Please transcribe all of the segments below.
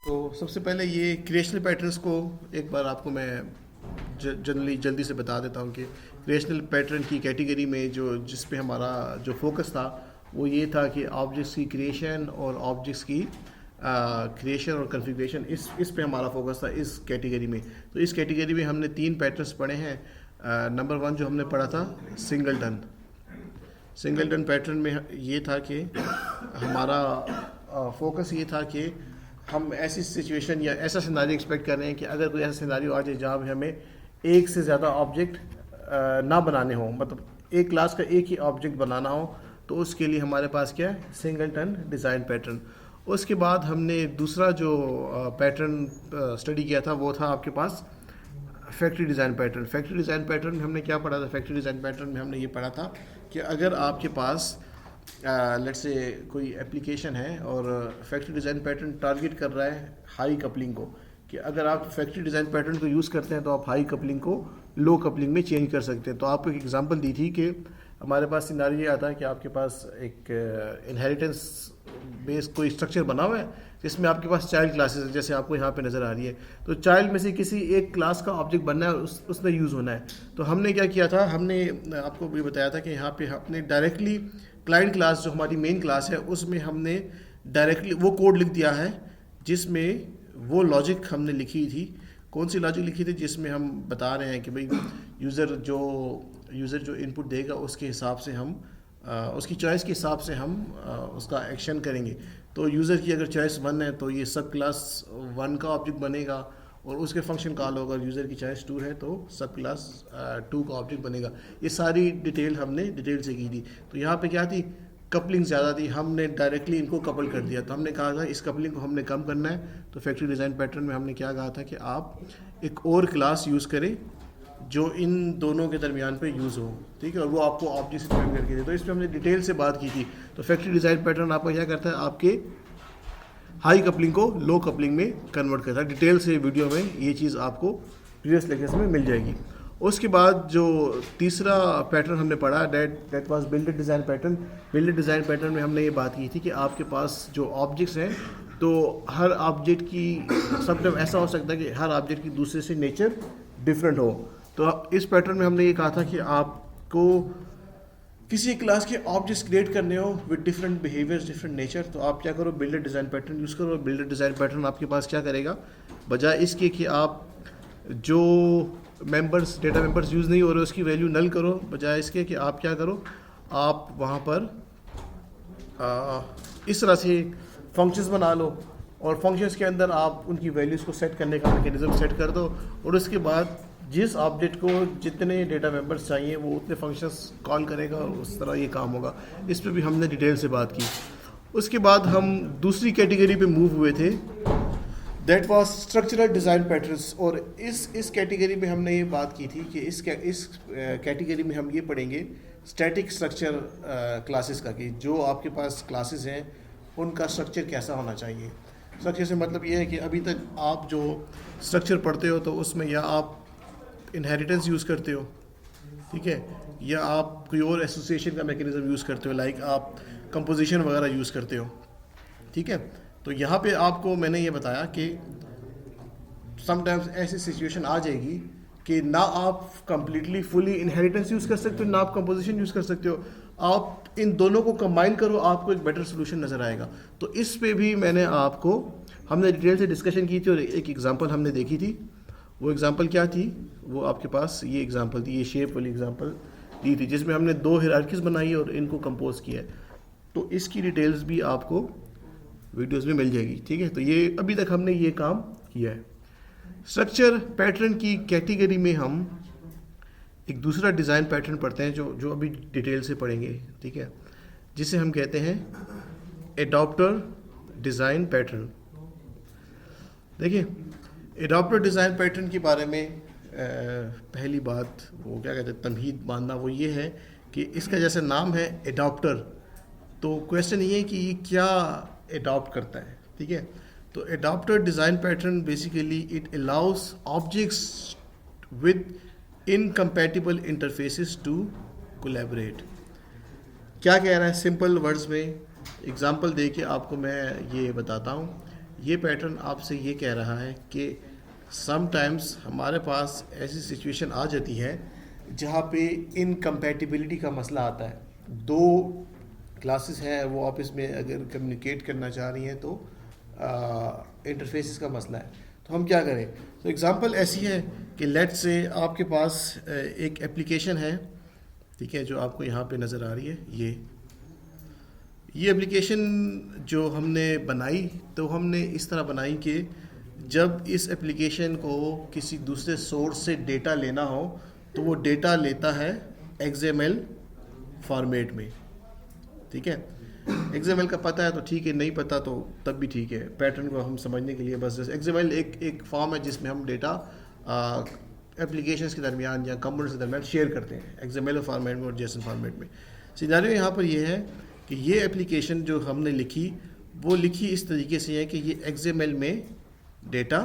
तो सबसे पहले ये क्रिएशनल पैटर्न्स को एक बार आपको मैं जल्दी से बता देता हूँ कि क्रिएशनल पैटर्न की कैटेगरी में जिस पे हमारा जो फोकस था वो ये था कि ऑब्जेक्ट्स की क्रिएशन और ऑब्जेक्ट्स की क्रिएशन और कॉन्फ़िगरेशन, इस पे हमारा फोकस था इस कैटेगरी में। तो इस कैटेगरी में हमने 3 पैटर्न्स पढ़े हैं। नंबर 1 जो हमने पढ़ा था सिंगलटन पैटर्न में ये था कि हमारा फोकस ये था कि हम ऐसी सिचुएशन या ऐसा सिनारियो एक्सपेक्ट कर रहे हैं कि अगर कोई ऐसा सिनारियो आ जाए जहाँ पे हमें एक से ज़्यादा ऑब्जेक्ट ना बनाने हो, मतलब एक क्लास का एक ही ऑब्जेक्ट बनाना हो, तो उसके लिए हमारे पास क्या है, सिंगलटन डिज़ाइन पैटर्न। उसके बाद हमने दूसरा जो पैटर्न स्टडी किया था वो था आपके पास फैक्ट्री डिज़ाइन पैटर्न में हमने क्या पढ़ा था? फैक्ट्री डिज़ाइन पैटर्न में हमने ये पढ़ा था कि अगर आपके पास लेट्स से कोई एप्लीकेशन है और फैक्ट्री डिज़ाइन पैटर्न टारगेट कर रहा है हाई कपलिंग को, कि अगर आप फैक्ट्री डिज़ाइन पैटर्न को यूज़ करते हैं तो आप हाई कपलिंग को लो कपलिंग में चेंज कर सकते हैं। तो आपको एक एग्जांपल दी थी कि हमारे पास सिनारियो ये आता है कि आपके पास एक इनहेरिटेंस बेस्ड कोई स्ट्रक्चर बना हुआ है जिसमें आपके पास चाइल्ड क्लासेस है, जैसे आपको यहाँ पे नज़र आ रही है। तो चाइल्ड में से किसी एक क्लास का ऑब्जेक्ट बनना है, उसमें यूज़ होना है। तो हमने क्या किया था, हमने आपको भी बताया था कि यहाँ पे हमने डायरेक्टली क्लाइंट क्लास जो हमारी मेन क्लास है उसमें हमने डायरेक्टली वो कोड लिख दिया है जिसमें वो लॉजिक हमने लिखी थी। कौन सी लॉजिक लिखी थी? जिसमें हम बता रहे हैं कि भाई यूज़र जो इनपुट देगा उसके हिसाब से हम उसकी चॉइस के हिसाब से हम उसका एक्शन करेंगे। तो यूज़र की अगर चॉइस 1 है तो ये सब क्लास 1 का ऑब्जेक्ट बनेगा और उसके फंक्शन कॉल होगा। यूज़र की चॉइस 2 है तो सब क्लास 2 का ऑब्जेक्ट बनेगा। ये सारी डिटेल हमने डिटेल से की थी। तो यहाँ पे क्या थी, कपलिंग ज़्यादा थी, हमने डायरेक्टली इनको कपल कर दिया। तो हमने कहा था इस कपलिंग को हमने कम करना है। तो फैक्ट्री डिज़ाइन पैटर्न में हमने क्या कहा था कि आप एक और क्लास यूज़ करें जो इन दोनों के दरमियान पे यूज़ हो, ठीक है, और वो आपको ऑब्जेक्ट से डिफाइन करके दे। तो इस पर हमने डिटेल से बात की थी। तो फैक्ट्री डिज़ाइन पैटर्न आपका क्या करता है, आपके हाई कपलिंग को लो कपलिंग में कन्वर्ट करता है। डिटेल से वीडियो में ये चीज़ आपको प्रीवियस लेक्चर्स में मिल जाएगी। उसके बाद जो तीसरा पैटर्न हमने पढ़ा that was builded design pattern. Builded design pattern में हमने ये बात की थी कि आपके पास जो ऑब्जेक्ट्स हैं तो हर ऑब्जेक्ट की समटाइम ऐसा हो सकता है कि हर ऑब्जेक्ट की दूसरे से नेचर डिफरेंट हो। तो इस पैटर्न में हमने ये कहा था कि आपको किसी क्लास के ऑब्जेक्ट्स क्रिएट करने हो with different behaviours, different nature, तो आप क्या करो, बिल्डर डिज़ाइन पैटर्न यूज़ करो। बिल्डर डिज़ाइन पैटर्न आपके पास क्या करेगा, बजाय इसके कि आप जो डेटा मेंबर्स यूज़ नहीं हो रहे उसकी वैल्यू नल करो, बजाय इसके कि आप क्या करो, आप वहाँ पर इस तरह से फंक्शंस बना लो और फंक्शंस के अंदर आप उनकी वैल्यूज़ को सेट करने का मैकेनिज्म सेट कर दो और उसके बाद जिस ऑब्जेक्ट को जितने डेटा मेंबर्स चाहिए वो उतने फंक्शंस कॉल करेगा और उस तरह ये काम होगा। इस पर भी हमने डिटेल से बात की। उसके बाद हम दूसरी कैटेगरी पे मूव हुए थे, that was structural design patterns. और इस कैटेगरी में हमने ये बात की थी कि इस कैटेगरी में हम ये पढ़ेंगे स्टैटिक स्ट्रक्चर क्लासेस का, कि जो आपके पास क्लासेस हैं उनका स्ट्रक्चर कैसा होना चाहिए। स्ट्रक्चर से मतलब ये है कि अभी तक आप जो स्ट्रक्चर पढ़ते हो तो उसमें या आप इनहेरिटेंस यूज़ करते हो, ठीक है, या आप कोई और एसोसिएशन का मैकेनिज्म यूज़ करते हो, लाइक आप कंपोजिशन वगैरह यूज़ करते हो, ठीक है। तो यहाँ पे आपको मैंने ये बताया कि समटाइम्स ऐसी सिचुएशन आ जाएगी कि ना आप कंप्लीटली फुली इनहेरिटेंस यूज़ कर सकते हो ना आप कंपोजिशन यूज़ कर सकते हो। आप इन दोनों को कंबाइन करो, आपको एक बेटर सोल्यूशन नज़र आएगा। तो इस पे भी हमने डिटेल से डिस्कशन की थी और एक एग्जांपल हमने देखी थी। वो एग्जांपल क्या थी, वो आपके पास ये एग्जांपल थी, ये शेप वाली एग्जांपल दी थी जिसमें हमने 2 हायरार्कीज़ बनाई और इनको कंपोज किया है। तो इसकी डिटेल्स भी आपको वीडियोस में मिल जाएगी, ठीक है। तो ये अभी तक हमने ये काम किया है। स्ट्रक्चर पैटर्न की कैटेगरी में हम एक दूसरा डिज़ाइन पैटर्न पढ़ते हैं जो अभी डिटेल से पढ़ेंगे, ठीक है, जिसे हम कहते हैं एडॉप्टर डिज़ाइन पैटर्न। देखिए, एडॉप्टर डिज़ाइन पैटर्न के बारे में पहली बात वो क्या कहते हैं, तमहीद मानना, वो ये है कि इसका जैसे नाम है एडॉप्टर, तो क्वेश्चन ये है कि ये क्या एडॉप्ट करता है, ठीक है। तो adapter design pattern basically it allows objects with incompatible interfaces to collaborate. क्या कह रहा है, सिंपल वर्ड्स में एग्जांपल दे के आपको मैं ये बताता हूँ ये पैटर्न आपसे ये कह रहा है कि समटाइम्स हमारे पास ऐसी सिचुएशन आ जाती है जहाँ पे इनकम्पैटिबिलिटी का मसला आता है। दो क्लासेस हैं, वो आपस में अगर कम्युनिकेट करना चाह रही हैं तो इंटरफेसेस का मसला है। तो हम क्या करें? तो एग्जांपल ऐसी है कि लेट से आपके पास एक एप्लीकेशन है, ठीक है, जो आपको यहाँ पे नज़र आ रही है। ये एप्लीकेशन जो हमने बनाई, तो हमने इस तरह बनाई कि जब इस एप्लीकेशन को किसी दूसरे सोर्स से डेटा लेना हो तो वो डेटा लेता है XML फॉर्मेट में, ठीक है। XML का पता है तो ठीक है, नहीं पता तो तब भी ठीक है। पैटर्न को हम समझने के लिए बस XML एक फॉर्म है जिसमें हम डेटा एप्लीकेशंस के दरमियान या कंपोनेंट्स के दरमियान शेयर करते हैं, XML फॉर्मेट में और JSON फॉर्मेट में। सिनेरियो यहाँ पर ये है कि ये एप्लीकेशन जो हमने लिखी वो लिखी इस तरीके से है कि ये XML में डेटा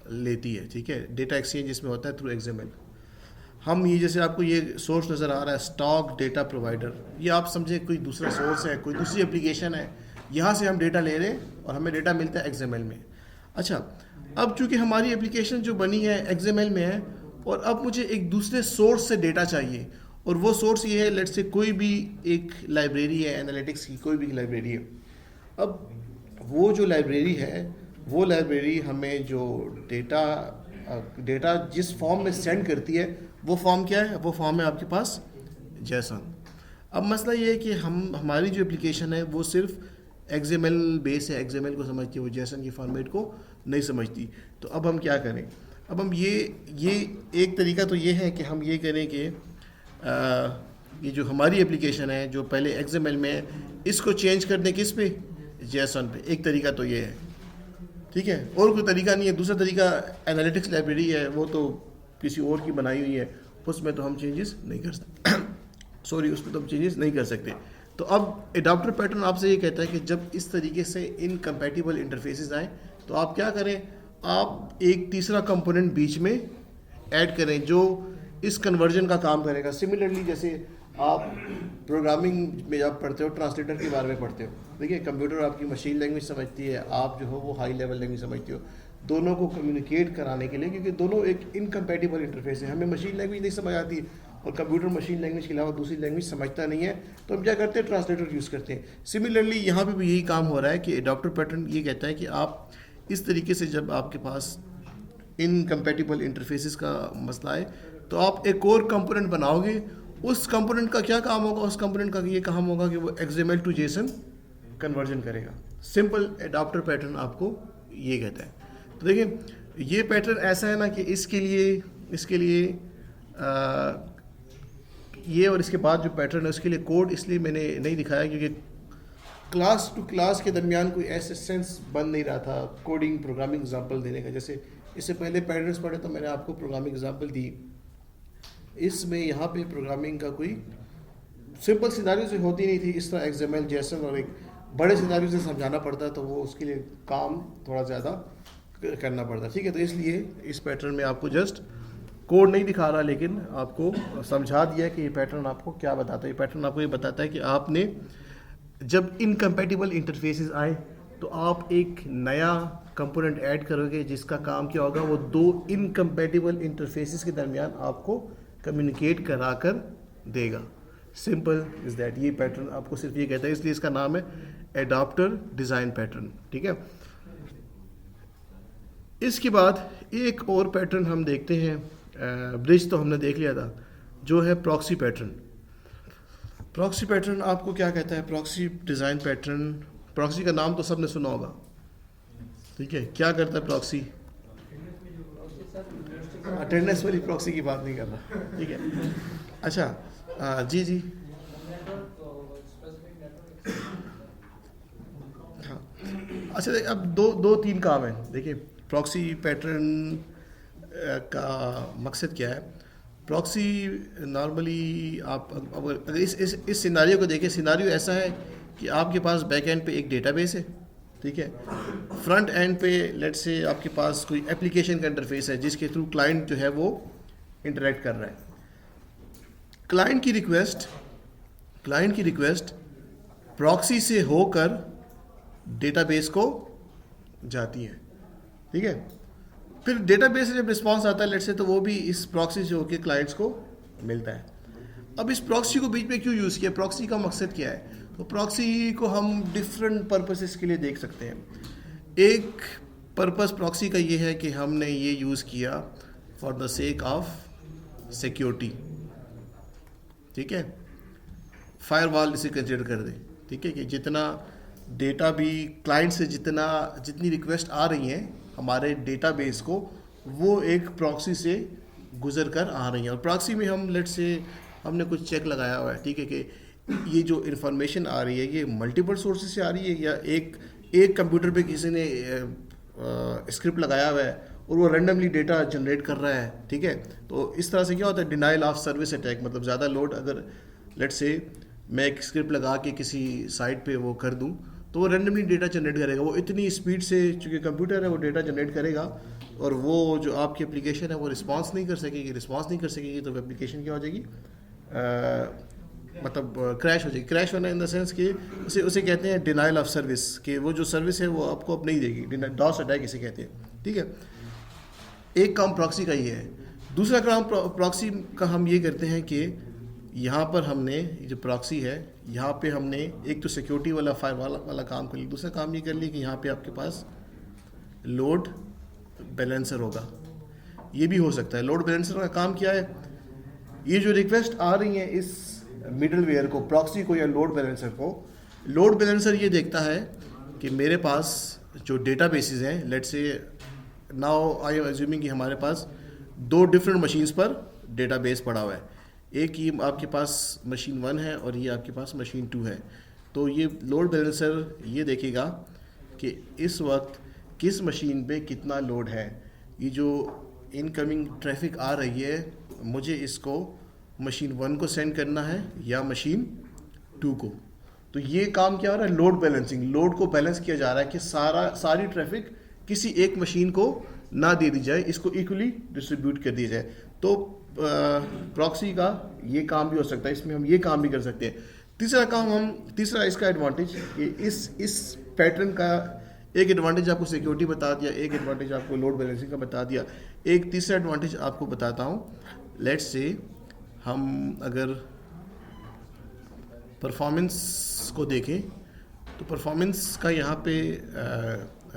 लेती है, ठीक है। डेटा एक्सचेंज जिसमें होता है थ्रू XML। हम ये जैसे आपको ये सोर्स नज़र आ रहा है स्टॉक डेटा प्रोवाइडर, ये आप समझे कोई दूसरा सोर्स है, कोई दूसरी एप्लीकेशन है, यहाँ से हम डेटा ले रहे हैं और हमें डेटा मिलता है XML में। अच्छा, अब चूंकि हमारी एप्लीकेशन जो बनी है XML में है और अब मुझे एक दूसरे सोर्स से डेटा चाहिए, और वो सोर्स ये है, लेट्स से कोई भी एक लाइब्रेरी है, एनालिटिक्स की कोई भी लाइब्रेरी है। अब वो जो लाइब्रेरी है, वो लाइब्रेरी हमें जो डेटा जिस फॉर्म में सेंड करती है, वो फॉर्म क्या है? वो फॉर्म है आपके पास JSON। अब मसला ये है कि हमारी जो एप्लीकेशन है वो सिर्फ XML बेस है, XML को समझती है, वो JSON की फॉर्मेट को नहीं समझती। तो अब हम क्या करें? अब हम ये एक तरीका तो ये है कि हम ये करें कि ये जो हमारी एप्लीकेशन है जो पहले XML में है, इसको चेंज कर दें किस पे? JSON पे। एक तरीका तो ये है, ठीक है। और कोई तरीका नहीं है। दूसरा तरीका एनालिटिक्स लाइब्रेरी है, वो तो किसी और की बनाई हुई है, उसमें तो हम चेंजेस नहीं कर सकते सॉरी, उसमें तो हम चेंजेस नहीं कर सकते। तो अब एडाप्टर पैटर्न आपसे ये कहता है कि जब इस तरीके से इनकम्पैटिबल इंटरफेसेस आए तो आप क्या करें? आप एक तीसरा कंपोनेंट बीच में ऐड करें जो इस कन्वर्जन का काम करेगा। सिमिलरली जैसे आप प्रोग्रामिंग में जब पढ़ते हो, ट्रांसलेटर के बारे में पढ़ते हो, देखिए कंप्यूटर आपकी मशीन लैंग्वेज समझती है, आप जो हो वो हाई लेवल लैंग्वेज समझते हो, दोनों को कम्युनिकेट कराने के लिए, क्योंकि दोनों एक इनकम्पैटिबल इंटरफेस है। हमें मशीन लैंग्वेज नहीं समझ आती और कंप्यूटर मशीन लैंग्वेज के अलावा दूसरी लैंग्वेज समझता नहीं है, तो हम क्या करते हैं? ट्रांसलेटर यूज़ करते हैं। सिमिलरली यहाँ पे भी यही काम हो रहा है कि एडाप्टर पैटर्न ये कहता है कि आप इस तरीके से जब आपके पास इनकम्पैटिबल इंटरफेसेस का मसला है तो आप एक और कंपोनेंट बनाओगे। उस कंपोनेंट का क्या काम होगा? उस कंपोनेंट का ये काम होगा कि वो XML टू JSON कन्वर्जन करेगा। सिंपल एडाप्टर पैटर्न आपको ये कहता है। तो देखिए ये पैटर्न ऐसा है ना कि इसके लिए ये और इसके बाद जो पैटर्न है उसके लिए कोड इसलिए मैंने नहीं दिखाया क्योंकि क्लास टू क्लास के दरमियान कोई ऐसे सेंस बन नहीं रहा था कोडिंग प्रोग्रामिंग एग्जांपल देने का। जैसे इससे पहले पैटर्न्स पढ़े तो मैंने आपको प्रोग्रामिंग एग्जांपल दी, इसमें यहाँ पे प्रोग्रामिंग का कोई सिंपल सिनारियो से होती नहीं थी। इस तरह XML JSON और एक बड़े सिनारियो से समझाना पड़ता है, तो वो उसके लिए काम थोड़ा ज़्यादा करना पड़ता है, ठीक है। तो इसलिए इस पैटर्न में आपको जस्ट कोड नहीं दिखा रहा, लेकिन आपको समझा दिया कि ये पैटर्न आपको क्या बताता है। ये पैटर्न आपको ये बताता है कि आपने जब इनकम्पैटिबल इंटरफेसेस आए तो आप एक नया कंपोनेंट ऐड करोगे जिसका काम क्या होगा? वो दो इनकम्पैटिबल इंटरफेसेस के दरमियान आपको कम्युनिकेट करा कर देगा। Simple is that. ये पैटर्न आपको सिर्फ ये कहता है, इसलिए इसका नाम है एडाप्टर डिज़ाइन पैटर्न, ठीक है। इसके बाद एक और पैटर्न हम देखते हैं, ब्रिज तो हमने देख लिया था, जो है प्रॉक्सी पैटर्न। प्रॉक्सी पैटर्न आपको क्या कहता है? प्रॉक्सी डिज़ाइन पैटर्न, प्रॉक्सी का नाम तो सबने सुना होगा, ठीक है। क्या करता है प्रॉक्सी? अटेंडेंस वाली प्रॉक्सी की बात नहीं कर रहा, ठीक है। अच्छा जी हाँ, अच्छा अब दो तीन काम है। देखिए प्रॉक्सी पैटर्न का मकसद क्या है? प्रॉक्सी नॉर्मली आप अगर इस सिनारियो को देखें, सिनारियो ऐसा है कि आपके पास बैक एंड पे एक डेटाबेस है, ठीक है। फ्रंट एंड पे लेट्स से आपके पास कोई एप्लीकेशन का इंटरफेस है जिसके थ्रू क्लाइंट जो है वो इंटरेक्ट कर रहा है। क्लाइंट की रिक्वेस्ट प्रॉक्सी से होकर डेटाबेस को जाती हैं, ठीक है। फिर डेटाबेस से जब रिस्पांस आता है लेट्स से, तो वो भी इस प्रॉक्सी से होकर क्लाइंट्स को मिलता है। अब इस प्रॉक्सी को बीच में क्यों यूज़ किया, प्रॉक्सी का मकसद क्या है? तो प्रॉक्सी को हम डिफरेंट पर्पसेस के लिए देख सकते हैं। एक पर्पस प्रॉक्सी का ये है कि हमने ये यूज़ किया for the sake of security, ठीक है। फायरवॉल इसे कंसिडर कर दें, ठीक है, कि जितना डेटा भी क्लाइंट से जितनी रिक्वेस्ट आ रही हैं हमारे डेटाबेस को, वो एक प्रॉक्सी से गुजर कर आ रही हैं। और प्रॉक्सी में हम लेट्स से हमने कुछ चेक लगाया हुआ है, ठीक है, कि ये जो इन्फॉर्मेशन आ रही है ये मल्टीपल सोर्सेज से आ रही है या एक कंप्यूटर पे किसी ने स्क्रिप्ट लगाया हुआ है और वो रैंडमली डेटा जनरेट कर रहा है, ठीक है। तो इस तरह से क्या होता है, डिनाइल ऑफ सर्विस अटैक, मतलब ज़्यादा लोड अगर लेट्स से मैं एक स्क्रिप्ट लगा के किसी साइट पे वो कर दूं तो वो रैंडमली डेटा जनरेट करेगा, वो इतनी स्पीड से, चूँकि कंप्यूटर है, वो डेटा जनरेट करेगा और वो जो आपकी एप्लीकेशन है वो रिस्पांस नहीं कर सकेगी, तो एप्लीकेशन क्या हो जाएगी, मतलब क्रैश हो जाएगी। क्रैश होना इन द सेंस कि उसे कहते हैं डिनाइल ऑफ सर्विस, कि वो जो सर्विस है वो आपको अब नहीं देगी, डॉस अटैक इसे कहते हैं, ठीक है। एक काम प्रॉक्सी का ये है। दूसरा काम प्रॉक्सी का हम ये करते हैं कि यहाँ पर हमने जो प्रॉक्सी है यहाँ पे हमने एक तो सिक्योरिटी वाला फायरवॉल वाला काम कर लिया, दूसरा काम ये कर लिया कि यहाँ पे आपके पास लोड बैलेंसर होगा। ये भी हो सकता है। लोड बैलेंसर का काम क्या है, ये जो रिक्वेस्ट आ रही है इस मिडलवेयर को, प्रॉक्सी को या लोड बैलेंसर को, लोड बैलेंसर ये देखता है कि मेरे पास जो डेटाबेसेस हैं, let's say now I am assuming कि हमारे पास 2 डिफरेंट मशीन्स पर डेटाबेस पड़ा हुआ है, एक ये आपके पास मशीन 1 है और ये आपके पास मशीन 2 है। तो ये लोड बैलेंसर ये देखेगा कि इस वक्त किस मशीन पे कितना लोड है, ये जो इनकमिंग ट्रैफिक आ रही है मुझे इसको मशीन 1 को सेंड करना है या मशीन 2 को। तो ये काम क्या हो रहा है, लोड बैलेंसिंग, लोड को बैलेंस किया जा रहा है कि सारी ट्रैफिक किसी एक मशीन को ना दे दी जाए, इसको इक्वली डिस्ट्रीब्यूट कर दिया जाए। तो प्रॉक्सी का ये काम भी हो सकता है, इसमें हम ये काम भी कर सकते हैं। तीसरा इसका एडवांटेज, कि इस पैटर्न का एक एडवांटेज आपको सिक्योरिटी बता दिया, एक एडवांटेज आपको लोड बैलेंसिंग का बता दिया, एक तीसरा एडवांटेज आपको बताता हूँ। लेट्स से हम अगर परफॉर्मेंस को देखें तो परफॉर्मेंस का यहाँ पे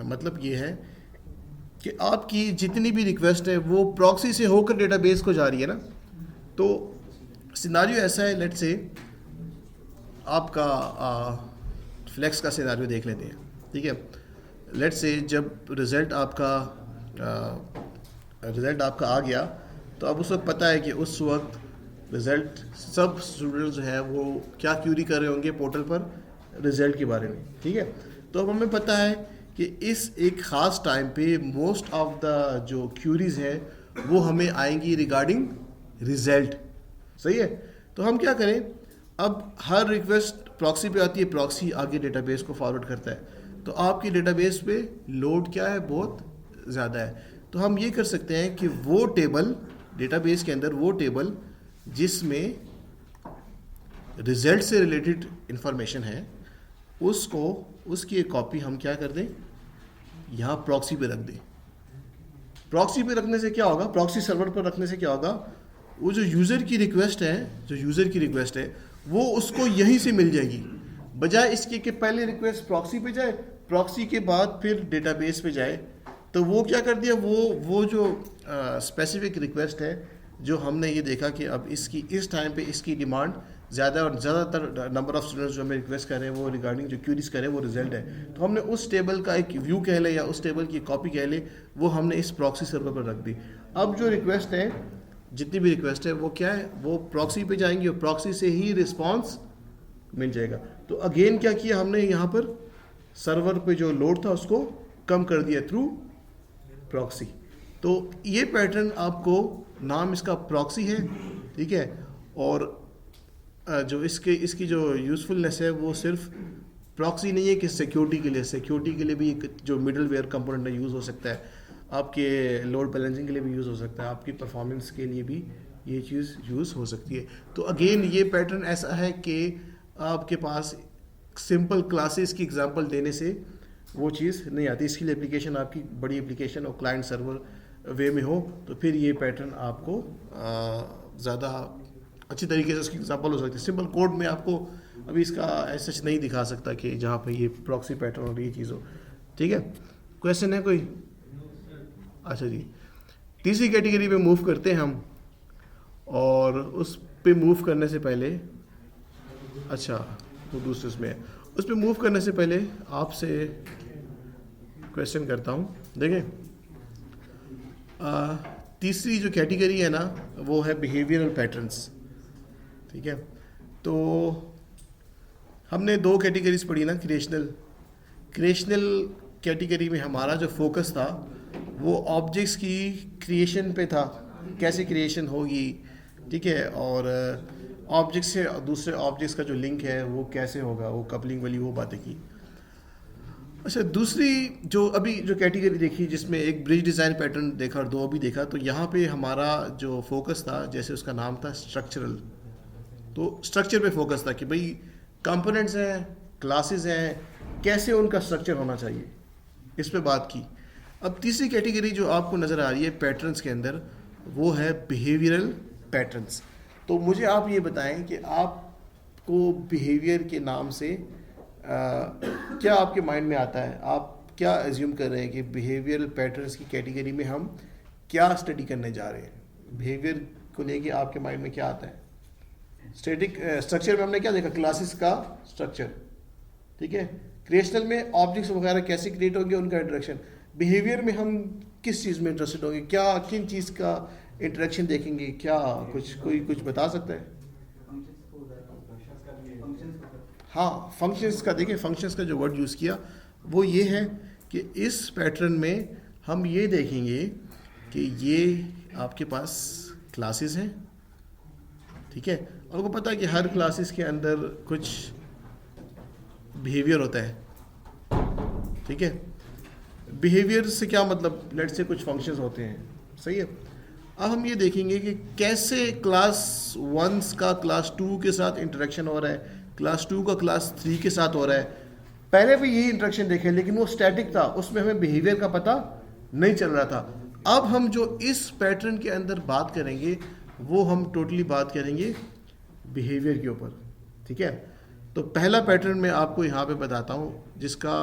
मतलब ये है कि आपकी जितनी भी रिक्वेस्ट है वो प्रॉक्सी से होकर डेटाबेस को जा रही है ना। तो सिनारियो ऐसा है, लेट्स से आपका फ्लेक्स का सिनारियो देख लेते हैं, ठीक है। लेट्स से जब रिज़ल्ट आपका आ गया तो अब उस वक्त पता है कि उस वक्त रिज़ल्ट सब स्टूडेंट्स जो है वो क्या क्यूरी कर रहे होंगे पोर्टल पर रिज़ल्ट के बारे में, ठीक है। तो अब हमें पता है कि इस एक ख़ास टाइम पे मोस्ट ऑफ द जो क्यूरीज है वो हमें आएंगी रिगार्डिंग रिज़ल्ट, सही है। तो हम क्या करें, अब हर रिक्वेस्ट प्रॉक्सी पे आती है, प्रॉक्सी आगे डेटाबेस को फॉरवर्ड करता है, तो आपकी डेटाबेस पे लोड क्या है, बहुत ज़्यादा है। तो हम ये कर सकते हैं कि वो टेबल डेटाबेस के अंदर, वो टेबल जिसमें रिज़ल्ट से रिलेटेड इंफॉर्मेशन है, उसकी एक कॉपी हम क्या कर दें, यहाँ प्रॉक्सी पे रख दें। प्रॉक्सी पे रखने से क्या होगा, प्रॉक्सी सर्वर पर रखने से क्या होगा, वो जो यूज़र की रिक्वेस्ट है वो उसको यहीं से मिल जाएगी, बजाय इसके कि पहले रिक्वेस्ट प्रॉक्सी पे जाए, प्रॉक्सी के बाद फिर डेटाबेस पे जाए। तो वो क्या कर दिया, वो जो स्पेसिफिक रिक्वेस्ट है, जो हमने ये देखा कि अब इस टाइम पे इसकी डिमांड ज़्यादा और ज़्यादातर नंबर ऑफ़ स्टूडेंट्स जो हमें रिक्वेस्ट कर रहे हैं वो रिगार्डिंग जो क्यूरीज कर रहे हैं वो रिजल्ट है, तो हमने उस टेबल का एक व्यू कह ले या उस टेबल की कॉपी कह ले, वो हमने इस प्रॉक्सी सर्वर पर रख दी। अब जो रिक्वेस्ट है, जितनी भी रिक्वेस्ट है वो क्या है, वो प्रॉक्सी पे जाएंगी और प्रॉक्सी से ही रिस्पॉन्स मिल जाएगा। तो अगेन क्या किया हमने, यहाँ पर सर्वर पे जो लोड था उसको कम कर दिया थ्रू प्रॉक्सी। तो ये पैटर्न आपको, नाम इसका प्रॉक्सी है, ठीक है। और जो इसकी जो यूज़फुलनेस है वो सिर्फ प्रॉक्सी नहीं है कि सिक्योरिटी के लिए भी जो मिडलवेयर कंपोनेंट है यूज़ हो सकता है, आपके लोड बैलेंसिंग के लिए भी यूज़ हो सकता है, आपकी परफॉर्मेंस के लिए भी ये चीज़ यूज़ हो सकती है। तो अगेन ये पैटर्न ऐसा है कि आपके पास सिंपल क्लासेस की एग्जांपल देने से वो चीज़ नहीं आती। इसके लिए एप्लीकेशन आपकी बड़ी एप्लीकेशन और क्लाइंट सर्वर वे में हो तो फिर ये पैटर्न आपको ज़्यादा अच्छी तरीके से उसकी एग्जांपल हो सकती है। सिंपल कोड में आपको अभी इसका ऐसा नहीं दिखा सकता कि जहाँ पे ये प्रॉक्सी पैटर्न और ये चीज़ हो। ठीक है, क्वेश्चन है कोई? अच्छा जी, तीसरी कैटेगरी पे मूव करते हैं हम, और उस पे मूव करने से पहले, अच्छा वो दूसरे उसमें है, उस पे मूव करने से पहले आपसे क्वेश्चन करता हूँ। देखें, तीसरी जो कैटेगरी है ना वो है बिहेवियरल पैटर्न्स। ठीक है, तो हमने दो कैटेगरीज पढ़ी ना, क्रिएशनल कैटेगरी में हमारा जो फोकस था वो ऑब्जेक्ट्स की क्रिएशन पे था, कैसे क्रिएशन होगी। ठीक है, और ऑब्जेक्ट से दूसरे ऑब्जेक्ट्स का जो लिंक है वो कैसे होगा, वो कपलिंग वाली वो बातें की। अच्छा, दूसरी जो अभी जो कैटेगरी देखी जिसमें एक ब्रिज डिज़ाइन पैटर्न देखा और दो अभी देखा, तो यहाँ पे हमारा जो फोकस था, जैसे उसका नाम था स्ट्रक्चरल, तो स्ट्रक्चर पे फोकस था कि भाई कंपोनेंट्स हैं, क्लासेस हैं, कैसे उनका स्ट्रक्चर होना चाहिए, इस पे बात की। अब तीसरी कैटेगरी जो आपको नज़र आ रही है पैटर्न्स के अंदर वो है बिहेवियरल पैटर्न्स। तो मुझे आप ये बताएं कि आपको बिहेवियर के नाम से क्या आपके माइंड में आता है, आप क्या एज्यूम कर रहे हैं कि बिहेवियरल पैटर्न्स की कैटेगरी में हम क्या स्टडी करने जा रहे हैं? बिहेवियर को लेके आपके माइंड में क्या आता है? स्टैटिक स्ट्रक्चर में हमने क्या देखा, क्लासेस का स्ट्रक्चर। ठीक है, क्रिएशनल में ऑब्जेक्ट्स वगैरह कैसे क्रिएट होंगे, उनका इंटरेक्शन। बिहेवियर में हम किस चीज़ में इंटरेस्टेड होंगे, क्या किन चीज़ का इंटरेक्शन देखेंगे, क्या कुछ बता सकता है? हाँ, फंक्शंस का देखिए, फंक्शंस का जो वर्ड यूज़ किया वो ये है कि इस पैटर्न में हम ये देखेंगे कि ये आपके पास क्लासेस हैं। ठीक है, और आपको पता है कि हर क्लासेस के अंदर कुछ बिहेवियर होता है। ठीक है, बिहेवियर से क्या मतलब, लेट से कुछ फंक्शंस होते हैं, सही है। अब हम ये देखेंगे कि कैसे क्लास 1 का क्लास 2 के साथ इंटरेक्शन हो रहा है, क्लास 2 का क्लास 3 के साथ हो रहा है। पहले भी यही इंटरेक्शन देखे, लेकिन वो स्टैटिक था, उसमें हमें बिहेवियर का पता नहीं चल रहा था। अब हम जो इस पैटर्न के अंदर बात करेंगे वो हम टोटली बात करेंगे बिहेवियर के ऊपर। ठीक है, तो पहला पैटर्न मैं आपको यहाँ पे बताता हूँ जिसका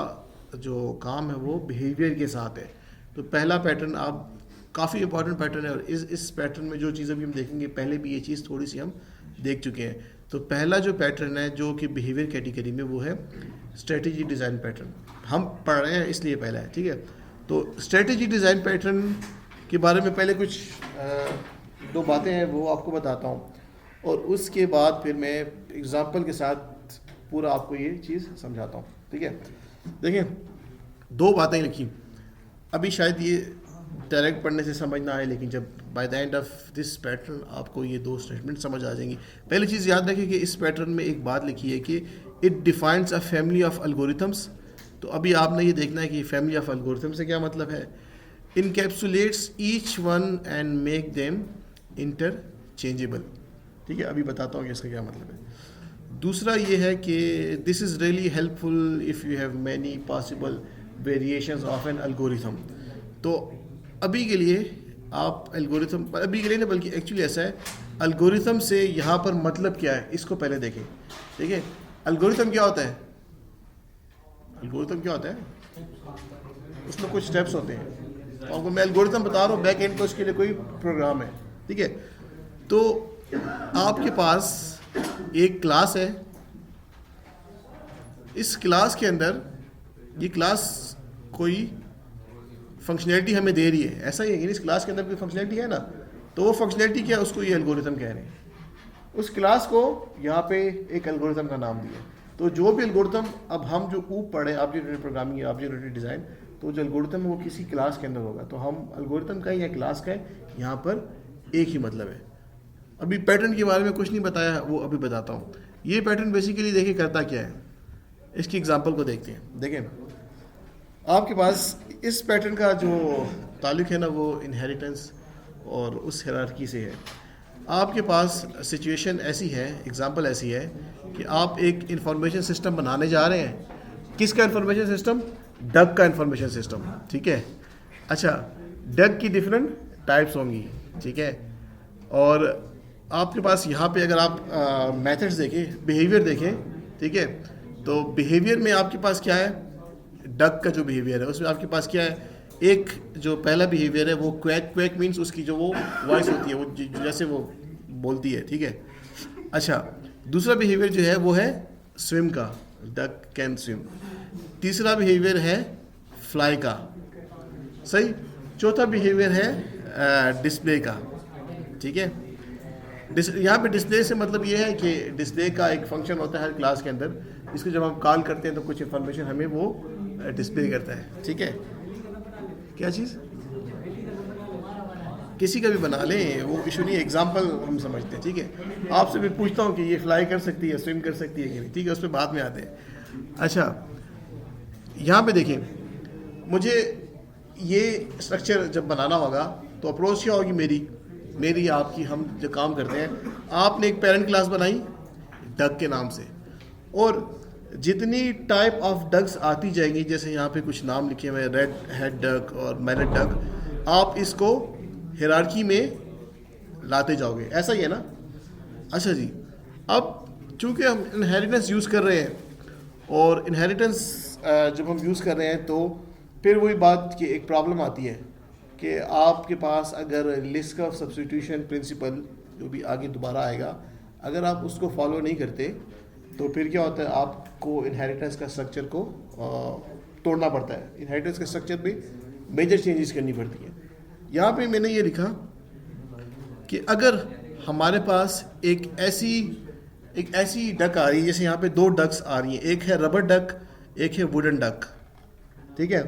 जो काम है वो बिहेवियर के साथ है। तो पहला पैटर्न आप काफ़ी इंपॉर्टेंट पैटर्न है, और इस पैटर्न में जो चीज़ अभी हम देखेंगे, पहले भी ये चीज़ थोड़ी सी हम देख चुके हैं। तो पहला जो पैटर्न है जो कि बिहेवियर कैटेगरी में, वो है स्ट्रेटेजी डिज़ाइन पैटर्न। हम पढ़ रहे हैं इसलिए पहला है। ठीक है, तो स्ट्रेटेजी डिज़ाइन पैटर्न के बारे में पहले कुछ दो बातें हैं वो आपको बताता हूँ, और उसके बाद फिर मैं एग्जांपल के साथ पूरा आपको ये चीज़ समझाता हूँ। ठीक है, देखें, दो बातें लिखी, अभी शायद ये डायरेक्ट पढ़ने से समझ ना आए, लेकिन जब by the end of this pattern आपको ये दो स्टेटमेंट समझ आ जाएंगी। पहली चीज़ याद रखिए कि इस पैटर्न में एक बात लिखी है कि it defines a family of algorithms. तो अभी आपने ये देखना है कि फैमिली ऑफ एल्गोरिथम से क्या मतलब है। Encapsulates each one and make them interchangeable. ठीक है, अभी बताता हूँ कि इसका क्या मतलब है। दूसरा ये है कि this is really helpful if you have many possible variations of an algorithm. तो अभी के लिए आप एल्गोरिथम, अभी के लिए ना बल्कि एक्चुअली ऐसा है, एल्गोरिथम से यहाँ पर मतलब क्या है इसको पहले देखें। ठीक है, एल्गोरिथम क्या होता है, एल्गोरिथम क्या होता है, उसमें कुछ स्टेप्स होते हैं। तो आपको मैं एल्गोरिथम बता रहा हूँ, बैक एंड पर उसके लिए कोई प्रोग्राम है। ठीक है, तो आपके पास एक क्लास है, इस क्लास के अंदर ये क्लास कोई फंक्शनैलिटी हमें दे रही है, ऐसा ही है, इस क्लास के अंदर कोई फंक्शनैलिटी है ना, तो वो फंक्शनैलिटी क्या है, उसको ये एल्गोरिथम कह रहे हैं। उस क्लास को यहाँ पे एक एल्गोरिथम का नाम दिया। तो जो भी एल्गोरिथम, अब हम जो ऊपर पढ़े object oriented programming, object oriented design, तो जो एल्गोरिथम है वो किसी क्लास के अंदर होगा। तो हम एल्गोरिथम का या क्लास का है, यहाँ पर एक ही मतलब है। अभी पैटर्न के बारे में कुछ नहीं बताया, वो अभी बताता हूँ। ये पैटर्न बेसिकली देखिए करता क्या है, इसकी एग्जांपल को देखते हैं। देखें, आपके पास इस पैटर्न का जो ताल्लुक है ना वो इनहेरिटेंस और उस हायरार्की से है। आपके पास सिचुएशन ऐसी है, एग्जांपल ऐसी है कि आप एक इंफॉर्मेशन सिस्टम बनाने जा रहे हैं। किसका इंफॉर्मेशन सिस्टम? डक का इंफॉर्मेशन सिस्टम, ठीक है। अच्छा, डक की डिफरेंट टाइप्स होंगी, ठीक है। और आपके पास यहाँ पे अगर आप मेथड्स देखें, बिहेवियर देखें, ठीक है, तो बिहेवियर में आपके पास क्या है, डक का जो बिहेवियर है उसमें आपके पास क्या है, एक जो पहला बिहेवियर है वो क्वैक, क्वैक मीन्स उसकी जो वो वॉइस होती है वो जैसे वो बोलती है, ठीक है। अच्छा, दूसरा बिहेवियर जो है वो है स्विम का, डक कैन स्विम। तीसरा बिहेवियर है फ्लाई का, सही। चौथा बिहेवियर है डिस्प्ले का, ठीक है। यहाँ पे डिस्प्ले से मतलब ये है कि डिस्प्ले का एक फंक्शन होता है हर क्लास के अंदर, इसको जब हम कॉल करते हैं तो कुछ इन्फॉर्मेशन हमें वो डिस्प्ले करता है, ठीक है। क्या चीज़, किसी का भी बना लें, वो इशू नहीं, एग्जाम्पल हम समझते हैं, ठीक है। आपसे भी पूछता हूँ कि ये फ्लाई कर सकती है, स्विम कर सकती है कि नहीं, ठीक है, उस पर बाद में आते हैं। अच्छा, यहाँ पे देखें, मुझे ये स्ट्रक्चर जब बनाना होगा तो अप्रोच क्या होगी मेरी आपकी, हम जो काम करते हैं, आपने एक पेरेंट क्लास बनाई डक के नाम से, और जितनी टाइप ऑफ डक्स आती जाएंगी, जैसे यहाँ पे कुछ नाम लिखे हुए हैं, रेड हेड डक और मैलेट डक, आप इसको हिरार्की में लाते जाओगे, ऐसा ही है ना। अच्छा जी, अब चूंकि हम इनहेरिटेंस यूज़ कर रहे हैं, और इनहेरिटेंस जब हम यूज़ कर रहे हैं तो फिर वही बात कि एक प्रॉब्लम आती है कि आपके पास अगर लिस्ट ऑफ सब्स्टिट्यूशन प्रिंसिपल जो भी आगे दोबारा आएगा, अगर आप उसको फॉलो नहीं करते तो फिर क्या होता है, आपको इनहेरिटेंस का स्ट्रक्चर को तोड़ना पड़ता है, इनहेरिटेंस के स्ट्रक्चर में मेजर चेंजेस करनी पड़ती है। यहाँ पे मैंने ये लिखा कि अगर हमारे पास एक ऐसी डक आ रही है, जैसे यहाँ पे दो डक्स आ रही हैं, एक है रबर डक, एक है वुडन डक, ठीक है।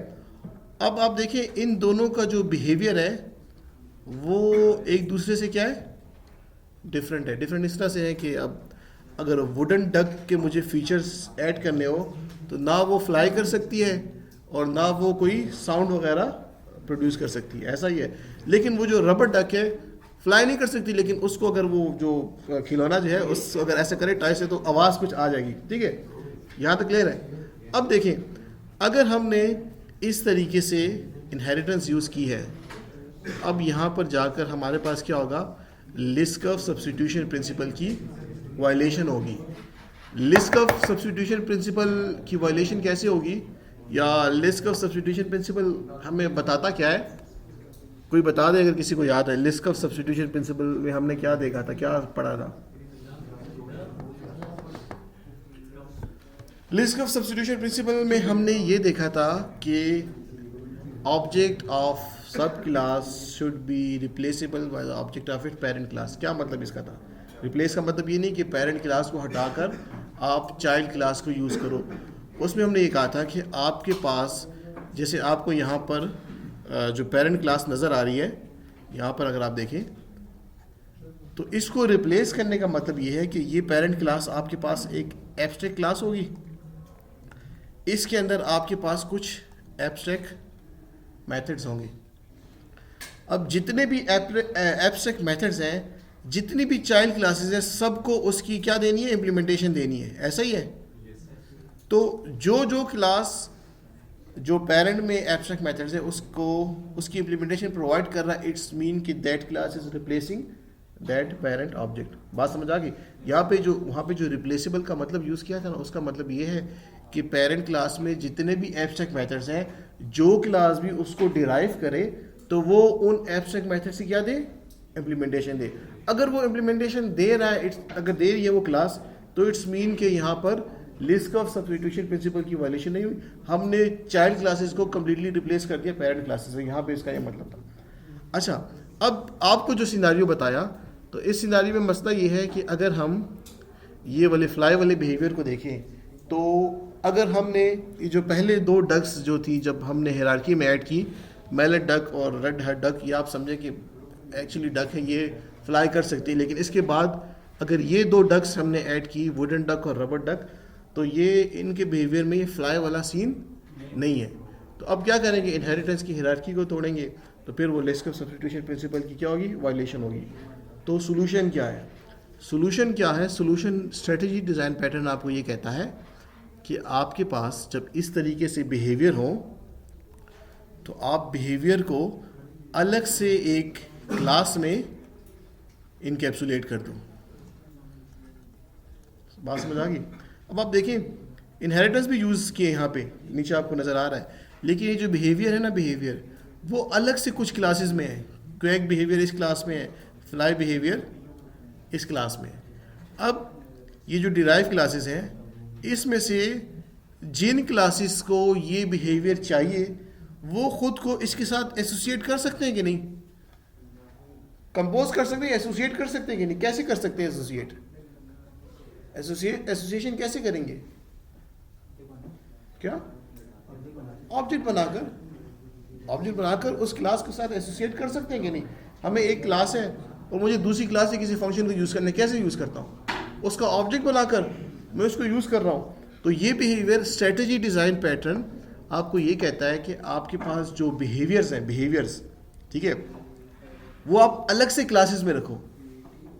अब आप देखें इन दोनों का जो बिहेवियर है वो एक दूसरे से क्या है, डिफरेंट है। डिफरेंट इस तरह से है कि अब अगर वुडन डक के मुझे फीचर्स ऐड करने हो तो ना वो फ्लाई कर सकती है और ना वो कोई साउंड वगैरह प्रोड्यूस कर सकती है, ऐसा ही है। लेकिन वो जो रबर डक है फ्लाई नहीं कर सकती, लेकिन उसको अगर वो जो खिलौना जो है उस अगर ऐसे करे टाई से तो आवाज़ कुछ आ जाएगी, ठीक है। यहाँ तक क्लियर है। अब देखें, अगर हमने इस तरीके से इनहेरिटेंस यूज़ की है, अब यहाँ पर जाकर हमारे पास क्या होगा, लिस्ट ऑफ सब्स्टिट्यूशन प्रिंसिपल की वायलेशन होगी। लिस्ट ऑफ सब्स्टिट्यूशन प्रिंसिपल की वायलेशन कैसे होगी, या लिस्ट ऑफ सब्स्टिट्यूशन प्रिंसिपल हमें बताता क्या है, कोई बता दे अगर किसी को याद है। लिस्ट ऑफ सब्स्टिट्यूशन प्रिंसिपल में हमने क्या देखा था, क्या पढ़ा था। लिस्ट ऑफ सब्स्टिट्यूशन प्रिंसिपल में हमने ये देखा था कि ऑब्जेक्ट ऑफ सब class should be replaceable by the object of it parent class. क्या मतलब इसका था, रिप्लेस का मतलब ये नहीं कि पेरेंट क्लास को हटाकर आप चाइल्ड क्लास को यूज़ करो। उसमें हमने ये कहा था कि आपके पास, जैसे आपको यहाँ पर जो पेरेंट क्लास नज़र आ रही है, यहाँ पर अगर आप देखें तो इसको रिप्लेस करने का मतलब ये है कि ये पेरेंट क्लास आपके पास एक एब्स्ट्रैक्ट क्लास होगी, इसके अंदर आपके पास कुछ एब्स्ट्रैक्ट मेथड्स होंगे। अब जितने भी एब्स्ट्रैक्ट मेथड्स हैं, जितनी भी चाइल्ड क्लासेस हैं, सबको उसकी क्या देनी है, इम्प्लीमेंटेशन देनी है, ऐसा ही है। तो जो क्लास जो पेरेंट में एब्स्ट्रैक्ट मेथड्स है उसको उसकी इम्प्लीमेंटेशन प्रोवाइड कर रहा है, इट्स मीन कि that class is replacing that parent object. बात समझ आ गई। यहाँ पे जो वहाँ पे जो रिप्लेसेबल का मतलब यूज़ किया था ना, उसका मतलब ये है कि पेरेंट क्लास में जितने भी एब्स्ट्रैक्ट मेथड्स हैं, जो क्लास भी उसको डिराइव करे तो वो उन एब्स्ट्रैक्ट मेथड से क्या दे, इम्प्लीमेंटेशन दे। अगर वो इम्प्लीमेंटेशन दे रहा है, अगर दे रही है वो क्लास, तो इट्स मीन कि यहाँ पर लिस्ट ऑफ सब्स्टिट्यूशन प्रिंसिपल की वायलेशन नहीं हुई, हमने चाइल्ड क्लासेस को कम्प्लीटली रिप्लेस कर दिया पेरेंट क्लासेस से। यहाँ पे इसका ये मतलब था। अच्छा, अब आपको जो सिनारियो बताया, तो इस सिनारियो में मसला ये है कि अगर हम ये वाले फ्लाई वाले बिहेवियर को देखें, तो अगर हमने ये जो पहले दो डक्स जो थी जब हमने हायरार्की में ऐड की, मैलेट डक और रेड हेड डक, ये आप समझें कि एक्चुअली डक है, ये फ्लाई कर सकती है। लेकिन इसके बाद अगर ये दो डक्स हमने ऐड की, वुडन डक और रबर डक, तो ये इनके बिहेवियर में ये फ्लाई वाला सीन नहीं है। तो अब क्या करेंगे, इनहेरिटेंस की हायरार्की को तोड़ेंगे, तो फिर वो लिस्ट ऑफ सब्स्टिट्यूशन प्रिंसिपल की क्या होगी, वायलेशन होगी। तो सोल्यूशन क्या है, सोल्यूशन स्ट्रेटजी डिज़ाइन पैटर्न आपको ये कहता है कि आपके पास जब इस तरीके से बिहेवियर हो तो आप बिहेवियर को अलग से एक क्लास में इनकैप्सुलेट कर दो। बात समझ आ गई? अब आप देखें, इनहेरिटेंस भी यूज़ किए यहाँ पे, नीचे आपको नज़र आ रहा है, लेकिन ये जो बिहेवियर है ना, बिहेवियर वो अलग से कुछ क्लासेस में है। क्वैक बिहेवियर इस क्लास में है, फ्लाई बिहेवियर इस क्लास में है। अब ये जो डिराइव क्लासेस हैं, इसमें से जिन क्लासेस को ये बिहेवियर चाहिए वो खुद को इसके साथ एसोसिएट कर सकते हैं कि नहीं? कंपोज कर सकते हैं, एसोसिएट कर सकते हैं कि नहीं? कैसे कर सकते हैं एसोसिएट? एसोसिएशन कैसे करेंगे? क्या? ऑब्जेक्ट बनाकर उस क्लास के साथ एसोसिएट कर सकते हैं कि नहीं? हमें एक क्लास है और मुझे दूसरी क्लास से किसी फंक्शन को यूज़ करना है, कैसे यूज़ करता हूँ? उसका ऑब्जेक्ट बनाकर मैं उसको यूज़ कर रहा हूँ। तो ये बिहेवियर स्ट्रेटजी डिज़ाइन पैटर्न आपको ये कहता है कि आपके पास जो बिहेवियर्स, ठीक है, वो आप अलग से क्लासेस में रखो,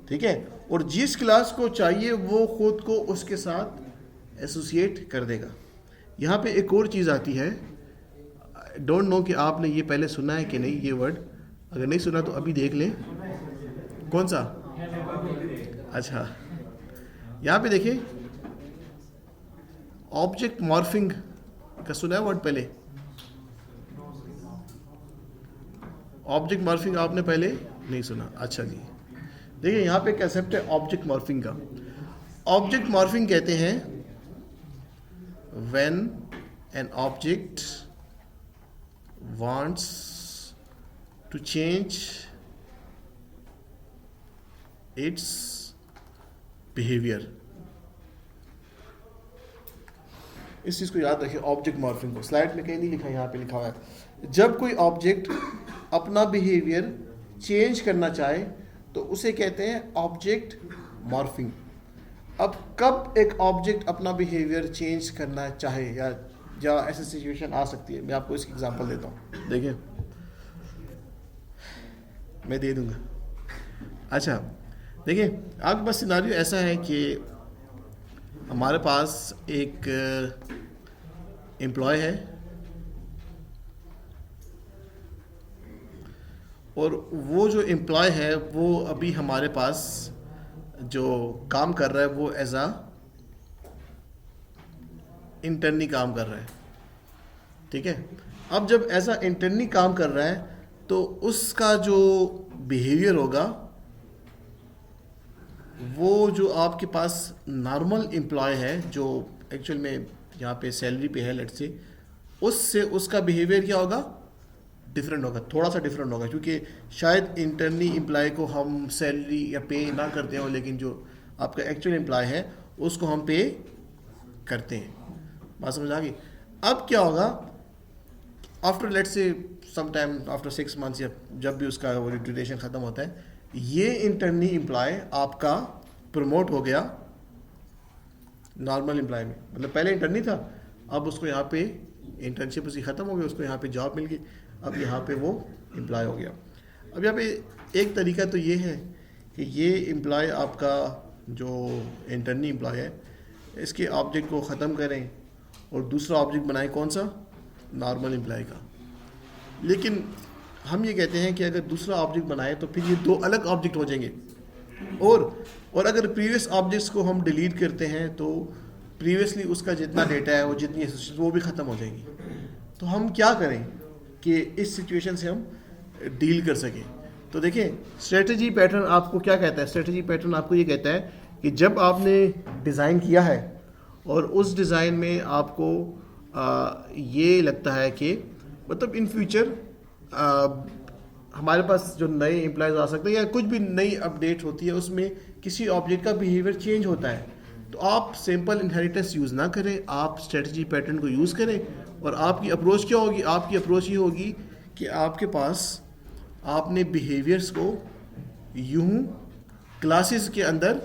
ठीक है, और जिस क्लास को चाहिए वो खुद को उसके साथ एसोसिएट कर देगा। यहाँ पे एक और चीज़ आती है, डोंट नो कि आपने ये पहले सुना है कि नहीं ये वर्ड, अगर नहीं सुना तो अभी देख लें। कौन सा? अच्छा, यहाँ पे देखिए, ऑब्जेक्ट मॉर्फिंग का सुना है वर्ड पहले? ऑब्जेक्ट मॉर्फिंग आपने पहले नहीं सुना? अच्छा जी, देखिए यहाँ पे कंसेप्ट है ऑब्जेक्ट मॉर्फिंग का। ऑब्जेक्ट मॉर्फिंग कहते हैं when an object wants to change its behaviour. इस चीज़ को याद रखिए, ऑब्जेक्ट मॉर्फिंग को। स्लाइड में कहीं नहीं लिखा, यहाँ पे लिखा हुआ है। जब कोई ऑब्जेक्ट अपना बिहेवियर चेंज करना चाहे तो उसे कहते हैं ऑब्जेक्ट मॉर्फिंग। अब कब एक ऑब्जेक्ट अपना बिहेवियर चेंज करना चाहे या ऐसी सिचुएशन आ सकती है, मैं आपको इसकी एग्जांपल देता हूँ। देखिए, मैं दे दूँगा। अच्छा, देखिए, आपके पास सिनारियो ऐसा है कि हमारे पास एक एम्प्लॉय है और वो जो एम्प्लॉय है वो अभी हमारे पास जो काम कर रहा है वो एज आ इंटर्नी काम कर रहा है, ठीक है। अब जब एज आ इंटर्नी काम कर रहा है तो उसका जो बिहेवियर होगा वो जो आपके पास नॉर्मल एम्प्लॉय है जो एक्चुअल में यहाँ पे सैलरी पे है, लेट्स से, उससे उसका बिहेवियर क्या होगा? डिफरेंट होगा, थोड़ा सा डिफरेंट होगा, क्योंकि शायद इंटर्नी एम्प्लॉय को हम सैलरी या पे ना करते हो, लेकिन जो आपका एक्चुअल एम्प्लॉय है उसको हम पे करते हैं। बात समझ आ गई? अब क्या होगा, after let's say some time after 6 months या जब भी उसका वो ड्यूरेशन ख़त्म होता है, ये इंटर्नी एम्प्लॉय आपका प्रमोट हो गया नॉर्मल एम्प्लॉय में। मतलब पहले इंटर्नी था, अब उसको यहाँ पे इंटर्नशिप उसकी ख़त्म हो गई, उसको यहाँ पे जॉब मिल गई, अब यहाँ पे वो एम्प्लॉय हो गया। अब यहाँ पे एक तरीका तो ये है कि ये एम्प्लॉय आपका जो इंटर्नी एम्प्लॉय है इसके ऑब्जेक्ट को ख़त्म करें और दूसरा ऑब्जेक्ट बनाएं, कौन सा? नॉर्मल एम्प्लॉय का। लेकिन हम ये कहते हैं कि अगर दूसरा ऑब्जेक्ट बनाए तो फिर ये दो अलग ऑब्जेक्ट हो जाएंगे, और अगर प्रीवियस ऑब्जेक्ट्स को हम डिलीट करते हैं तो प्रीवियसली उसका जितना डेटा है वो जितनी वो भी ख़त्म हो जाएंगी। तो हम क्या करें कि इस सिचुएशन से हम डील कर सकें? तो देखिए, स्ट्रेटजी पैटर्न आपको क्या कहता है? स्ट्रेटजी पैटर्न आपको ये कहता है कि जब आपने डिज़ाइन किया है और उस डिज़ाइन में आपको ये लगता है कि मतलब इन फ्यूचर हमारे पास जो नए एम्प्लॉयज़ आ सकते हैं या कुछ भी नई अपडेट होती है उसमें किसी ऑब्जेक्ट का बिहेवियर चेंज होता है, तो आप सिंपल इनहेरिटेंस यूज़ ना करें, आप स्ट्रेटजी पैटर्न को यूज़ करें। और आपकी अप्रोच क्या होगी? आपकी अप्रोच ये होगी कि आपके पास आपने बिहेवियर्स को यूं क्लासेस के अंदर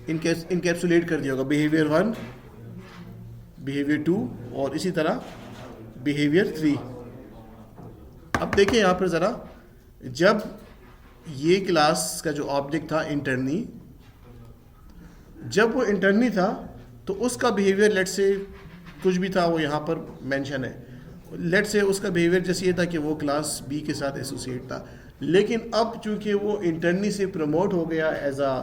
इनकैप्सुलेट कर दिया होगा, बिहेवियर 1, बिहेवियर 2 और इसी तरह बिहेवियर 3। अब देखिए यहाँ पर ज़रा, जब ये क्लास का जो ऑब्जेक्ट था इंटर्नी, जब वो इंटर्नी था तो उसका बिहेवियर लेट्स से कुछ भी था वो यहाँ पर मेंशन है। लेट से उसका बिहेवियर जैसे ये था कि वो क्लास बी के साथ एसोसिएट था, लेकिन अब चूंकि वो इंटरनी से प्रमोट हो गया एज अ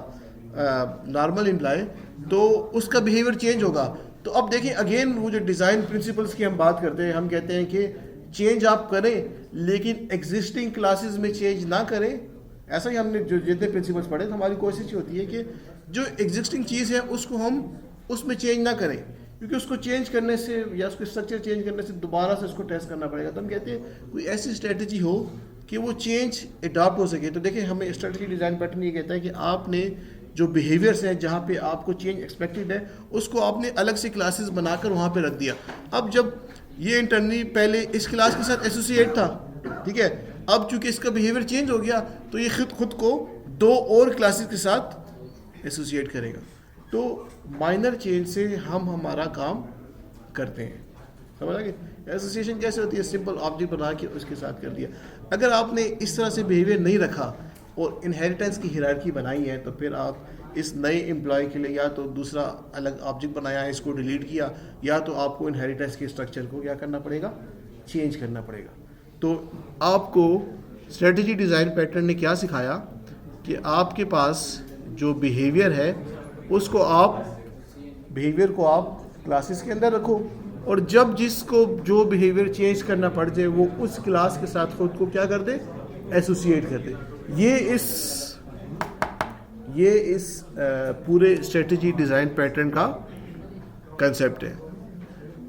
नॉर्मल एम्प्लॉय, तो उसका बिहेवियर चेंज होगा। तो अब देखिए अगेन वो जो डिज़ाइन प्रिंसिपल्स की हम बात करते हैं, हम कहते हैं कि चेंज आप करें लेकिन एग्जिस्टिंग क्लासेस में चेंज ना करें। ऐसा ही हमने जो जितने प्रिंसिपल्स पढ़े तो हमारी कोशिश होती है कि जो एग्जिस्टिंग चीज़ है उसको हम उसमें चेंज ना करें, क्योंकि उसको चेंज करने से या उसको स्ट्रक्चर चेंज करने से दोबारा से उसको टेस्ट करना पड़ेगा। तो हम कहते हैं कोई ऐसी स्ट्रेटजी हो कि वो चेंज अडॉप्ट हो सके। तो देखिए हमें स्ट्रेटजी डिज़ाइन पैटर्न ये कहता है कि आपने जो बिहेवियर्स हैं जहाँ पे आपको चेंज एक्सपेक्टेड है उसको आपने अलग से क्लासेस बनाकर वहाँ पे रख दिया। अब जब ये इंटरनी पहले इस क्लास के साथ एसोसिएट था, ठीक है, अब चूंकि इसका बिहेवियर चेंज हो गया तो ये खुद को दो और क्लासेस के साथ एसोसिएट करेगा। तो माइनर चेंज से हम हमारा काम करते हैं, समझ आ गया। एसोसिएशन कैसे होती है, सिंपल ऑब्जेक्ट बना के उसके साथ कर दिया। अगर आपने इस तरह से बिहेवियर नहीं रखा और इनहेरिटेंस की हायरार्की बनाई है तो फिर आप इस नए एम्प्लॉय के लिए या तो दूसरा अलग ऑब्जेक्ट बनाया है, इसको डिलीट किया, या तो आपको इनहेरिटेंस के स्ट्रक्चर को क्या करना पड़ेगा, चेंज करना पड़ेगा। तो आपको स्ट्रेटजी डिज़ाइन पैटर्न ने क्या सिखाया कि आपके पास जो बिहेवियर है उसको बिहेवियर को आप क्लासेस के अंदर रखो, और जब जिसको जो बिहेवियर चेंज करना पड़ जाए वो उस क्लास के साथ खुद को क्या कर दे, एसोसिएट कर दे। ये इस पूरे स्ट्रेटजी डिज़ाइन पैटर्न का कंसेप्ट है।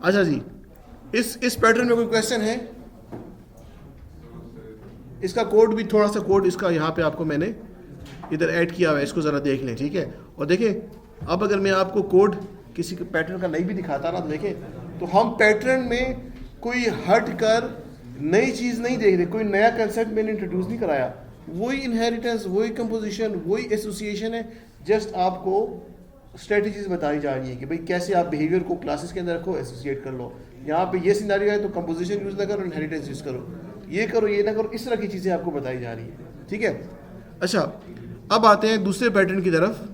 अच्छा जी, इस पैटर्न में कोई क्वेश्चन है? इसका कोड भी थोड़ा सा कोड इसका यहाँ पे आपको मैंने इधर ऐड किया हुआ है, इसको ज़रा देख लें, ठीक है। और देखें अब अगर मैं आपको कोड किसी के पैटर्न का नहीं भी दिखाता ना, तो देखें तो हम पैटर्न में कोई हट कर नई चीज़ नहीं देख रहे, कोई नया कंसेप्ट मैंने इंट्रोड्यूस नहीं कराया। वही इनहेरिटेंस, वही कंपोजिशन, वही एसोसिएशन है, जस्ट आपको स्ट्रेटजीज बताई जा रही है कि भाई कैसे आप बिहेवियर को क्लासेस के अंदर रखो, एसोसिएट कर लो। यहाँ पे ये सिनेरियो है तो कंपोजिशन यूज़ ना करो, इनहेरिटेंस यूज़ करो, ये करो, ये ना करो, इस तरह की चीज़ें आपको बताई जा रही है, ठीक है। अच्छा, अब आते हैं दूसरे पैटर्न की तरफ,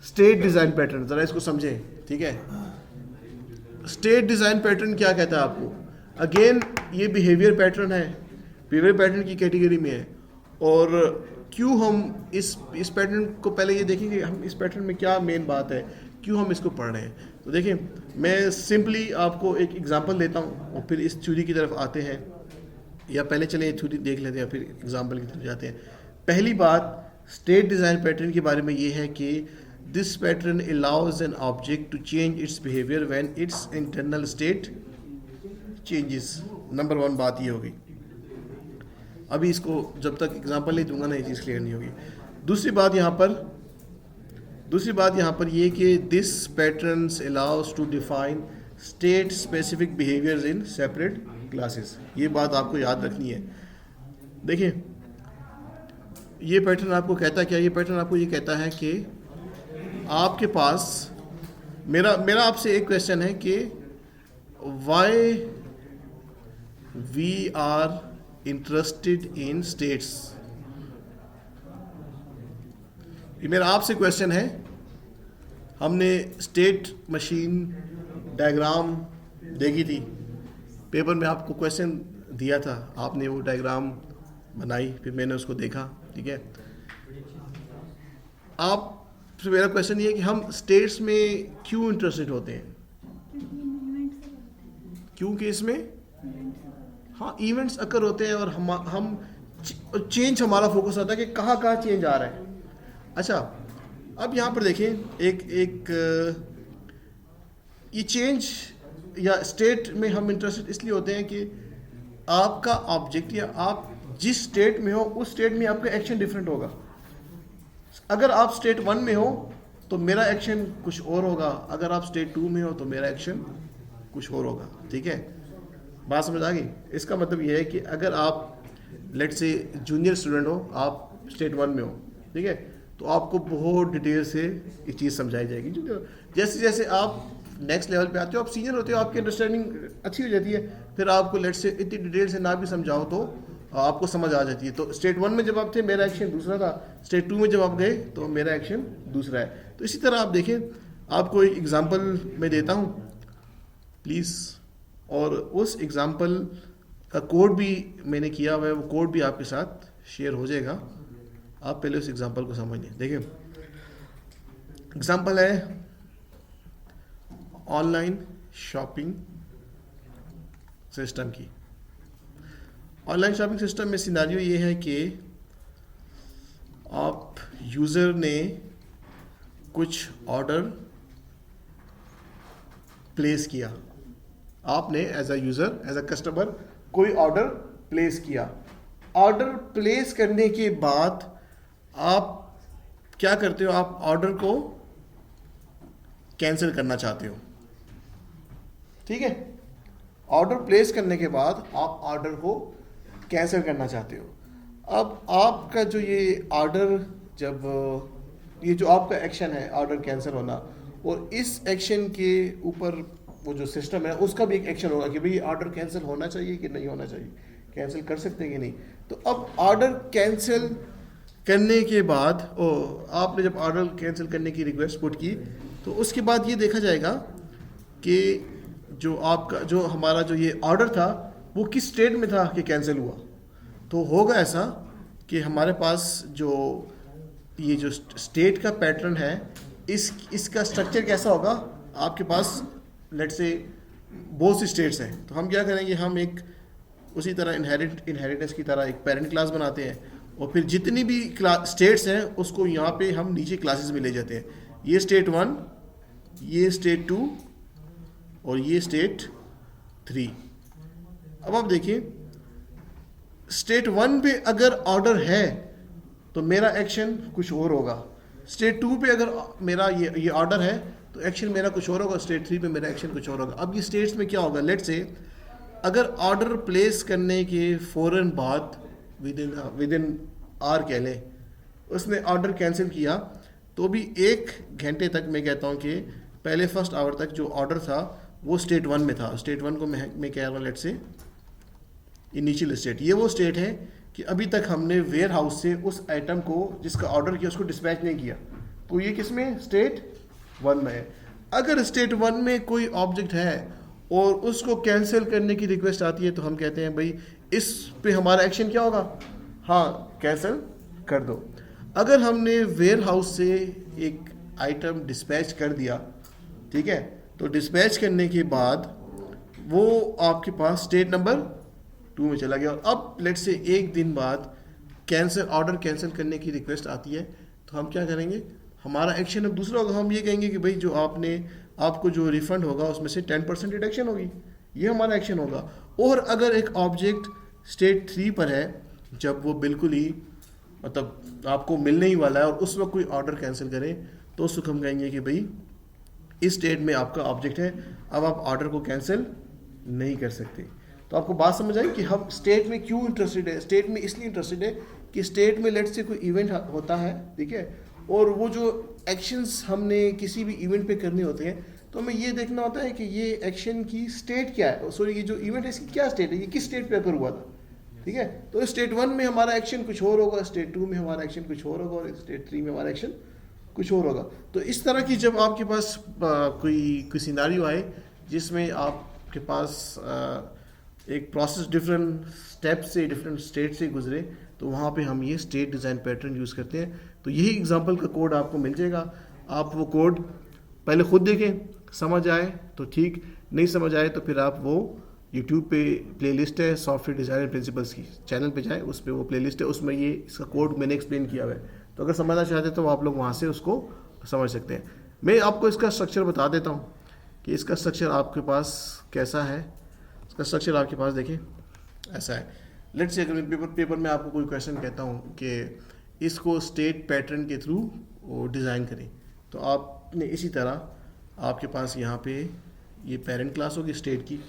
स्टेट डिज़ाइन पैटर्न। ज़रा इसको समझें, ठीक है। स्टेट डिज़ाइन पैटर्न क्या कहता है आपको? अगेन ये बिहेवियर पैटर्न है, बिहेवियर पैटर्न की कैटेगरी में है। और क्यों हम इस पैटर्न को पहले ये देखेंगे, हम इस पैटर्न में क्या मेन बात है, क्यों हम इसको पढ़ रहे हैं। तो देखिए मैं सिंपली आपको एक एग्जांपल देता हूँ और फिर इस थ्योरी की तरफ आते हैं, या पहले चले थ्योरी देख लेते हैं फिर एग्जांपल की तरफ जाते हैं। पहली बात स्टेट डिज़ाइन पैटर्न के बारे में ये है कि this pattern allows an object to change its behaviour when its internal state changes. Number 1 बात ये होगी। अभी इसको जब तक एग्जांपल नहीं दूंगा ना ये चीज़ क्लियर नहीं होगी। दूसरी बात यहाँ पर ये कि this patterns allows to define state specific behaviours in separate classes. ये बात आपको याद रखनी है। देखिए ये पैटर्न आपको कहता क्या, ये पैटर्न आपको ये कहता है कि आपके पास मेरा आपसे एक क्वेश्चन है कि why we are interested in states. ये मेरा आपसे क्वेश्चन है। हमने स्टेट मशीन डायग्राम देखी थी, पेपर में आपको क्वेश्चन दिया था, आपने वो डायग्राम बनाई, फिर मैंने उसको देखा, ठीक है। आप फिर मेरा क्वेश्चन ये है कि हम स्टेट्स में क्यों इंटरेस्टेड होते हैं? क्योंकि इसमें हाँ इवेंट्स अकर होते हैं और हम चेंज हमारा फोकस होता है कि कहाँ चेंज आ रहा है। अच्छा, अब यहाँ पर देखें एक ये चेंज या स्टेट में हम इंटरेस्टेड इसलिए होते हैं कि आपका ऑब्जेक्ट या आप जिस स्टेट में हो उस स्टेट में आपका एक्शन डिफरेंट होगा। अगर आप स्टेट 1 में हो तो मेरा एक्शन कुछ और होगा, अगर आप स्टेट 2 में हो तो मेरा एक्शन कुछ और होगा, ठीक है। बात समझ आ गई? इसका मतलब ये है कि अगर आप लेट से जूनियर स्टूडेंट हो, आप स्टेट 1 में हो, ठीक है, तो आपको बहुत डिटेल से ये चीज़ समझाई जाएगी। जैसे जैसे आप नेक्स्ट लेवल पे आते हो, आप सीनियर होते हो, आपकी अंडरस्टैंडिंग अच्छी हो जाती है, फिर आपको लेट से इतनी डिटेल से ना भी समझाओ तो आपको समझ आ जाती है। तो स्टेट 1 में जब आप थे मेरा एक्शन दूसरा था, स्टेट 2 में जब आप गए तो मेरा एक्शन दूसरा है। तो इसी तरह आप देखें, आपको एक एग्जांपल मैं देता हूँ। प्लीज़। और उस एग्ज़ाम्पल का कोड भी मैंने किया हुआ है, वो कोड भी आपके साथ शेयर हो जाएगा। आप पहले उस एग्ज़ाम्पल को समझ लें। देखिए एग्ज़ाम्पल है ऑनलाइन शॉपिंग सिस्टम की। ऑनलाइन शॉपिंग सिस्टम में सिनेरियो ये है कि आप यूज़र ने कुछ ऑर्डर प्लेस किया, आपने as a user as a customer कोई ऑर्डर प्लेस किया। ऑर्डर प्लेस करने के बाद आप क्या करते हो, आप ऑर्डर को कैंसिल करना चाहते हो, ठीक है। ऑर्डर प्लेस करने के बाद आप ऑर्डर को कैंसिल करना चाहते हो। अब आपका जो ये ऑर्डर, जब ये जो आपका एक्शन है ऑर्डर कैंसिल होना, और इस एक्शन के ऊपर वो जो सिस्टम है उसका भी एक एक्शन होगा कि भाई ऑर्डर कैंसिल होना चाहिए कि नहीं होना चाहिए, कैंसिल कर सकते हैं कि नहीं। तो अब ऑर्डर कैंसिल करने के बाद आपने जब ऑर्डर कैंसिल करने की रिक्वेस्ट पुट की, तो उसके बाद ये देखा जाएगा कि जो आपका जो हमारा जो ये ऑर्डर था वो किस स्टेट में था कि कैंसिल हुआ। तो होगा ऐसा कि हमारे पास जो ये जो स्टेट का पैटर्न है, इसका स्ट्रक्चर कैसा होगा। आपके पास लेट्स से बहुत सी स्टेट्स हैं, तो हम क्या करेंगे, हम एक उसी तरह इनहेरिटेंस की तरह एक पेरेंट क्लास बनाते हैं, और फिर जितनी भी स्टेट्स हैं उसको यहाँ पे हम नीचे क्लासेस में ले जाते हैं। ये स्टेट 1, ये स्टेट 2 और ये स्टेट 3। अब आप देखिए स्टेट 1 पे अगर ऑर्डर है तो मेरा एक्शन कुछ और होगा। स्टेट 2 पे अगर मेरा ये ऑर्डर है तो एक्शन मेरा कुछ और होगा। स्टेट 3 पे मेरा एक्शन कुछ और होगा। अब ये स्टेट्स में क्या होगा, लेट्स से अगर ऑर्डर प्लेस करने के फ़ौरन बाद विद इन आवर कह लें, उसने ऑर्डर कैंसिल किया, तो भी 1 घंटे तक मैं कहता हूँ कि पहले फर्स्ट आवर तक जो ऑर्डर था वो स्टेट 1 में था। स्टेट 1 को मैं कह रहा हूँ लेट्स से इनिशियल स्टेट। ये वो स्टेट है कि अभी तक हमने वेयर हाउस से उस आइटम को जिसका ऑर्डर किया उसको डिस्पैच नहीं किया, तो ये किस में, स्टेट 1 में है। अगर स्टेट 1 में कोई ऑब्जेक्ट है और उसको कैंसिल करने की रिक्वेस्ट आती है, तो हम कहते हैं भाई इस पे हमारा एक्शन क्या होगा, हाँ कैंसिल कर दो। अगर हमने वेयर हाउस से एक आइटम डिस्पैच कर दिया, ठीक है, तो डिस्पैच करने के बाद वो आपके पास स्टेट नंबर 2 में चला गया। और अब लेट्स से 1 दिन बाद ऑर्डर कैंसिल करने की रिक्वेस्ट आती है, तो हम क्या करेंगे, हमारा एक्शन अब दूसरा होगा। हम ये कहेंगे कि भाई जो आपको जो रिफंड होगा उसमें से 10% डिडक्शन होगी, ये हमारा एक्शन होगा। और अगर एक ऑब्जेक्ट स्टेट 3 पर है, जब वो बिल्कुल ही मतलब आपको मिलने ही वाला है और उस वक्त कोई ऑर्डर कैंसिल करें, तो उस वक्त हम कहेंगे कि भाई इस स्टेट में आपका ऑब्जेक्ट है, अब आप ऑर्डर को कैंसिल नहीं कर सकते। तो आपको बात समझ आई कि हम स्टेट में क्यों इंटरेस्टेड है। स्टेट में इसलिए इंटरेस्टेड है कि स्टेट में लेट्स से कोई इवेंट होता है, ठीक है, और वो जो एक्शंस हमने किसी भी इवेंट पे करने होते हैं, तो हमें ये देखना होता है कि ये एक्शन की स्टेट क्या है, सॉरी ये जो इवेंट है इसकी क्या स्टेट है, ये किस स्टेट पे अगर हुआ था, ठीक है। तो स्टेट 1 में हमारा एक्शन कुछ और होगा, स्टेट 2 में हमारा एक्शन कुछ और होगा, और स्टेट 3 में हमारा एक्शन कुछ और होगा। तो इस तरह की जब आपके पास कोई सिनारियो आए जिसमें आपके पास एक प्रोसेस डिफरेंट स्टेप से, डिफरेंट स्टेट से गुजरे, तो वहाँ पे हम ये स्टेट डिज़ाइन पैटर्न यूज़ करते हैं। तो यही एग्जांपल का कोड आपको मिल जाएगा। आप वो कोड पहले खुद देखें, समझ आए तो ठीक, नहीं समझ आए तो फिर आप वो यूट्यूब पे प्लेलिस्ट है सॉफ्टवेयर डिज़ाइन प्रिंसिपल्स की, चैनल पे जाएँ, उस पर वो प्लेलिस्ट है, उसमें ये इसका कोड मैंने एक्सप्लेन किया हुआ है। तो अगर समझना चाहते हैं तो आप लोग वहाँ से उसको समझ सकते हैं। मैं आपको इसका स्ट्रक्चर बता देता हूँ कि इसका स्ट्रक्चर आपके पास कैसा है। इसका स्ट्रक्चर आपके पास देखें ऐसा है। लेट्स से अगर पेपर में आपको कोई क्वेश्चन कहता हूँ कि इसको स्टेट पैटर्न के थ्रू वो डिज़ाइन करें, तो आपने इसी तरह आपके पास यहाँ पे ये पेरेंट क्लास होगी स्टेट की,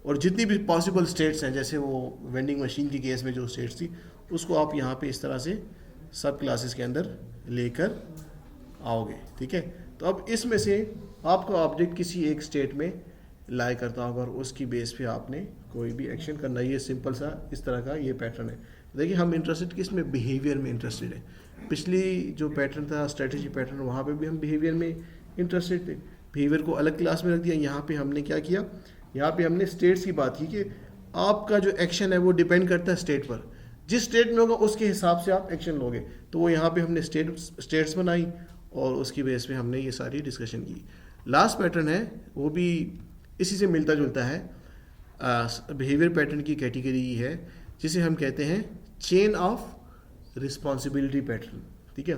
और जितनी भी पॉसिबल स्टेट्स हैं, जैसे वो वेंडिंग मशीन की केस में जो स्टेट्स थी, उसको आप यहाँ पे इस तरह से सब क्लासेस के अंदर लेकर आओगे, ठीक है। तो अब इसमें से आपका ऑब्जेक्ट किसी एक स्टेट में लाई करता होगा और उसकी बेस पे आपने कोई भी एक्शन करना है। ये सिंपल सा इस तरह का ये पैटर्न है। देखिए हम इंटरेस्टेड किस में, बिहेवियर में इंटरेस्टेड है। पिछली जो पैटर्न था स्ट्रेटजी पैटर्न, वहाँ पे भी हम बिहेवियर में इंटरेस्टेड थे, बिहेवियर को अलग क्लास में रख दिया। यहाँ पे हमने क्या किया, यहाँ पे हमने स्टेट्स की बात की कि आपका जो एक्शन है वो डिपेंड करता है स्टेट पर, जिस स्टेट में होगा उसके हिसाब से आप एक्शन लोगे। तो वो यहाँ पे हमने स्टेट्स बनाई और उसकी बेस पे हमने ये सारी डिस्कशन की। लास्ट पैटर्न है वो भी इसी से मिलता जुलता है, बिहेवियर पैटर्न की कैटेगरी है जिसे हम कहते हैं चेन ऑफ रिस्पॉन्सिबिलिटी पैटर्न। ठीक है,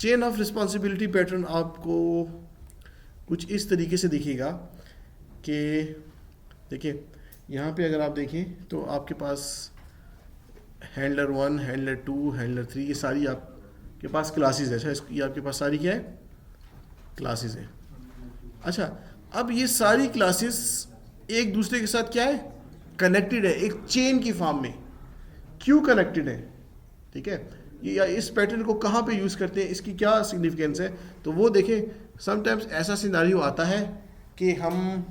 चेन ऑफ रिस्पॉन्सिबिलिटी पैटर्न आपको कुछ इस तरीके से दिखेगा कि देखिए यहाँ पे अगर आप देखें तो आपके पास हैंडलर 1, हैंडलर 2, हैंडलर 3 ये सारी आपके पास क्लासेस है। अच्छा, ये आपके पास सारी क्या है, क्लासेस है। अच्छा, अब ये सारी क्लासेस एक दूसरे के साथ क्या है, कनेक्टेड है एक चेन की फॉर्म में। क्यों कनेक्टेड है, ठीक है, ये या इस पैटर्न को कहाँ पे यूज़ करते हैं, इसकी क्या सिग्निफिकेंस है, तो वो देखें। समटाइम्स ऐसा सिनारियो आता है कि हम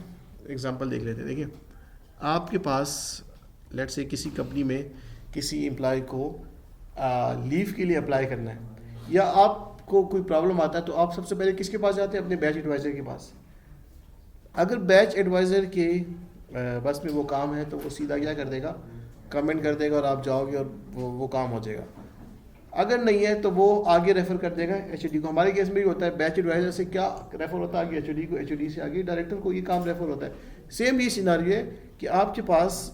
एग्जांपल देख लेते हैं। देखिए आपके पास लेट से किसी कंपनी में किसी एम्प्लॉय को लीव के लिए अप्लाई करना है, या आपको कोई प्रॉब्लम आता है तो आप सबसे पहले किसके पास जाते हैं, अपने बैच एडवाइज़र के पास। अगर बैच एडवाइज़र के बस में वो काम है तो वो सीधा क्या कर देगा, कमेंट कर देगा और आप जाओगे और वो काम हो जाएगा। अगर नहीं है तो वो आगे रेफ़र कर देगा एचओडी को। हमारे केस में भी होता है, बैच एडवाइज़र से क्या रेफ़र होता है आगे एचओडी को, एचओडी से आगे डायरेक्टर को, ये काम रेफ़र होता है। सेम ये सिनारियो है कि आपके पास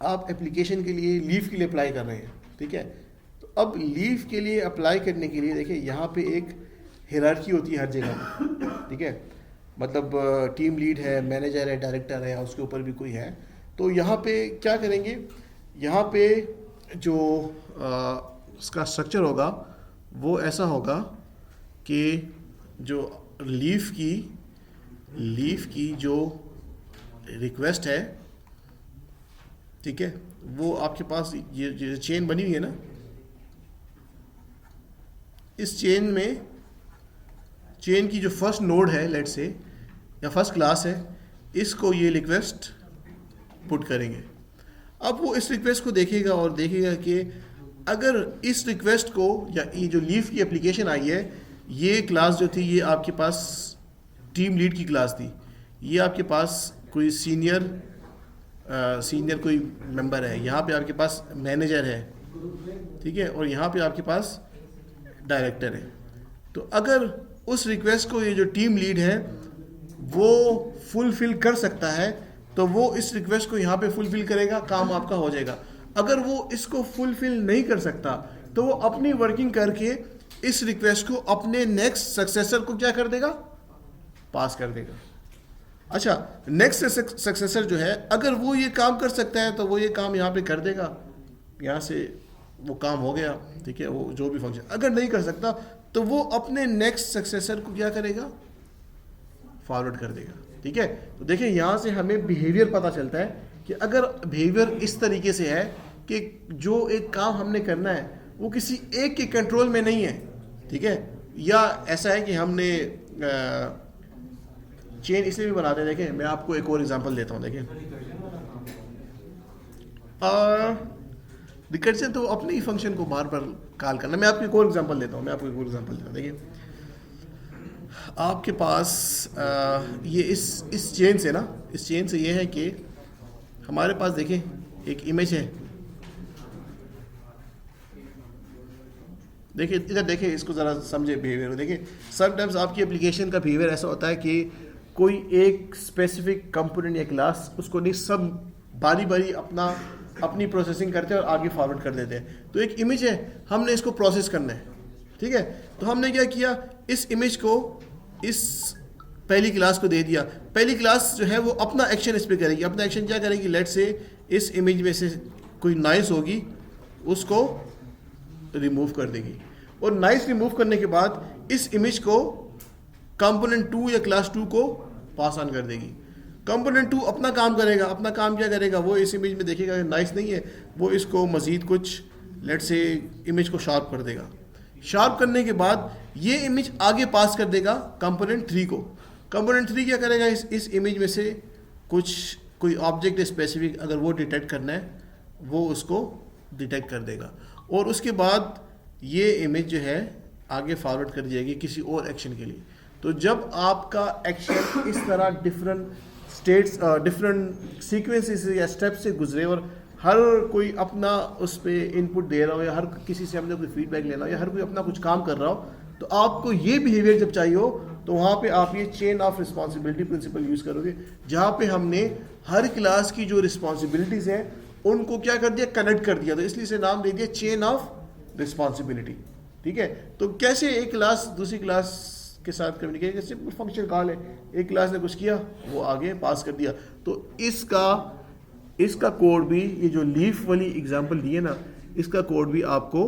आप एप्लीकेशन के लिए लीव के लिए अप्लाई कर रहे हैं, ठीक है। तो अब लीव के लिए अप्लाई करने के लिए देखिए यहाँ पे एक हियरार्की होती है हर जगह, ठीक है। मतलब टीम लीड है, मैनेजर है, डायरेक्टर है, उसके ऊपर भी कोई है। तो यहाँ पे क्या करेंगे, यहाँ पे जो उसका स्ट्रक्चर होगा वो ऐसा होगा कि जो लीव की जो रिक्वेस्ट है, ठीक है, वो आपके पास ये चेन बनी हुई है ना, इस चेन की जो फर्स्ट नोड है लेट से या फर्स्ट क्लास है, इसको ये रिक्वेस्ट पुट करेंगे। अब वो इस रिक्वेस्ट को देखेगा और देखेगा कि अगर इस रिक्वेस्ट को या ये जो लीव की एप्लीकेशन आई है, ये क्लास जो थी ये आपके पास टीम लीड की क्लास थी, ये आपके पास कोई सीनियर कोई मेंबर है, यहाँ पे आपके पास मैनेजर है, ठीक है, और यहाँ पे आपके पास डायरेक्टर है। तो अगर उस रिक्वेस्ट को ये जो टीम लीड है वो फुलफिल कर सकता है तो वो इस रिक्वेस्ट को यहाँ पे फुलफिल करेगा, काम आपका हो जाएगा। अगर वो इसको फुलफिल नहीं कर सकता तो वो अपनी वर्किंग करके इस रिक्वेस्ट को अपने नेक्स्ट सक्सेसर को क्या कर देगा, पास कर देगा। अच्छा, नेक्स्ट सक्सेसर जो है अगर वो ये काम कर सकता है तो वो ये काम यहाँ पे कर देगा, यहाँ से वो काम हो गया, ठीक है, वो जो भी फंक्शन। अगर नहीं कर सकता तो वो अपने नेक्स्ट सक्सेसर को क्या करेगा, फॉरवर्ड कर देगा, ठीक है। तो देखिए यहाँ से हमें बिहेवियर पता चलता है कि अगर बिहेवियर इस तरीके से है कि जो एक काम हमने करना है वो किसी एक के कंट्रोल में नहीं है, ठीक है, या ऐसा है कि हमने चेन इसलिए भी बनाते हैं। देखें मैं आपको एक और एग्जांपल देता हूँ। देखें रिकर्जन तो अपने ही फंक्शन को बार बार कॉल करना। मैं आपको एक और एग्जांपल देता हूँ, देखिए आपके पास ये इस चेन से ना, इस चेन से ये है कि हमारे पास देखें एक इमेज है, देखिए इधर देखें, इसको ज़रा समझे बिहेवियर। देखिए समटाइम्स आपकी एप्लीकेशन का बिहेवियर ऐसा होता है कि कोई एक स्पेसिफिक कंपोनेंट या क्लास उसको नहीं, सब बारी बारी अपनी प्रोसेसिंग करते हैं और आगे फॉरवर्ड कर देते हैं। तो एक इमेज है, हमने इसको प्रोसेस करना है, ठीक है। तो हमने क्या किया, इस इमेज को इस पहली क्लास को दे दिया। पहली क्लास जो है वो अपना एक्शन इस पर करेगी। अपना एक्शन क्या करेगी, लेट से इस इमेज में से कोई नॉइस होगी उसको रिमूव कर देगी, और नॉइस रिमूव करने के बाद इस इमेज को कंपोनेंट 2 या क्लास 2 को पास ऑन कर देगी। कंपोनेंट 2 अपना काम करेगा। अपना काम क्या करेगा, वो इस इमेज में देखेगा नाइस नहीं है, वो इसको मज़ीद कुछ लेट से इमेज को शार्प कर देगा। शार्प करने के बाद ये इमेज आगे पास कर देगा कंपोनेंट 3 को। कंपोनेंट 3 क्या करेगा, इस इमेज में से कोई ऑब्जेक्ट स्पेसिफिक अगर वो डिटेक्ट करना है वो उसको डिटेक्ट कर देगा, और उसके बाद ये इमेज जो है आगे फॉरवर्ड कर दी जाएगी किसी और एक्शन के लिए। तो जब आपका एक्शन इस तरह डिफरेंट स्टेट्स डिफरेंट सीक्वेंसेस या स्टेप्स से गुजरे और हर कोई अपना उस पर इनपुट दे रहा हो या हर किसी से हमने कोई फीडबैक लेना हो या हर कोई अपना कुछ काम कर रहा हो, तो आपको ये बिहेवियर जब चाहिए हो तो वहाँ पे आप ये chain of responsibility principle use करोगे, जहाँ पे हमने हर क्लास की जो रिस्पॉन्सिबिलिटीज़ हैं उनको क्या कर दिया, कनेक्ट कर दिया, तो इसलिए इसे नाम दे दिया चेन ऑफ रिस्पॉन्सिबिलिटी। ठीक है, तो कैसे एक क्लास दूसरी क्लास के साथ कम्युनिकेट, जैसे फंक्शन कॉल है, एक क्लास ने कुछ किया वो आगे पास कर दिया, तो इसका कोड भी, ये जो लीफ वाली एग्जांपल दी है ना, इसका कोड भी आपको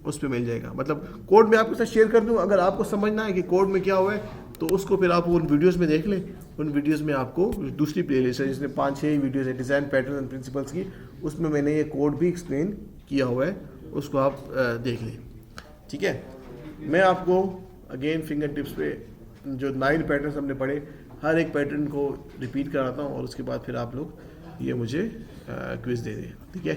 उस पर मिल जाएगा। मतलब कोड मैं आपके साथ शेयर कर दूं, अगर आपको समझना है कि कोड में क्या हुआ है तो उसको फिर आप उन वीडियोस में देख लें। उन वीडियोस में आपको दूसरी प्लेलिस्ट है जिसमें 5-6 वीडियोस है डिज़ाइन पैटर्न एंड प्रिंसिपल्स की, उसमें मैंने ये कोड भी एक्सप्लेन किया हुआ है, उसको आप देख लें। ठीक है, मैं आपको अगेन फिंगर टिप्स पे जो 9 पैटर्न्स हमने पढ़े, हर एक पैटर्न को रिपीट कराता हूँ और उसके बाद फिर आप लोग ये मुझे क्विज़ दे दें। ठीक है।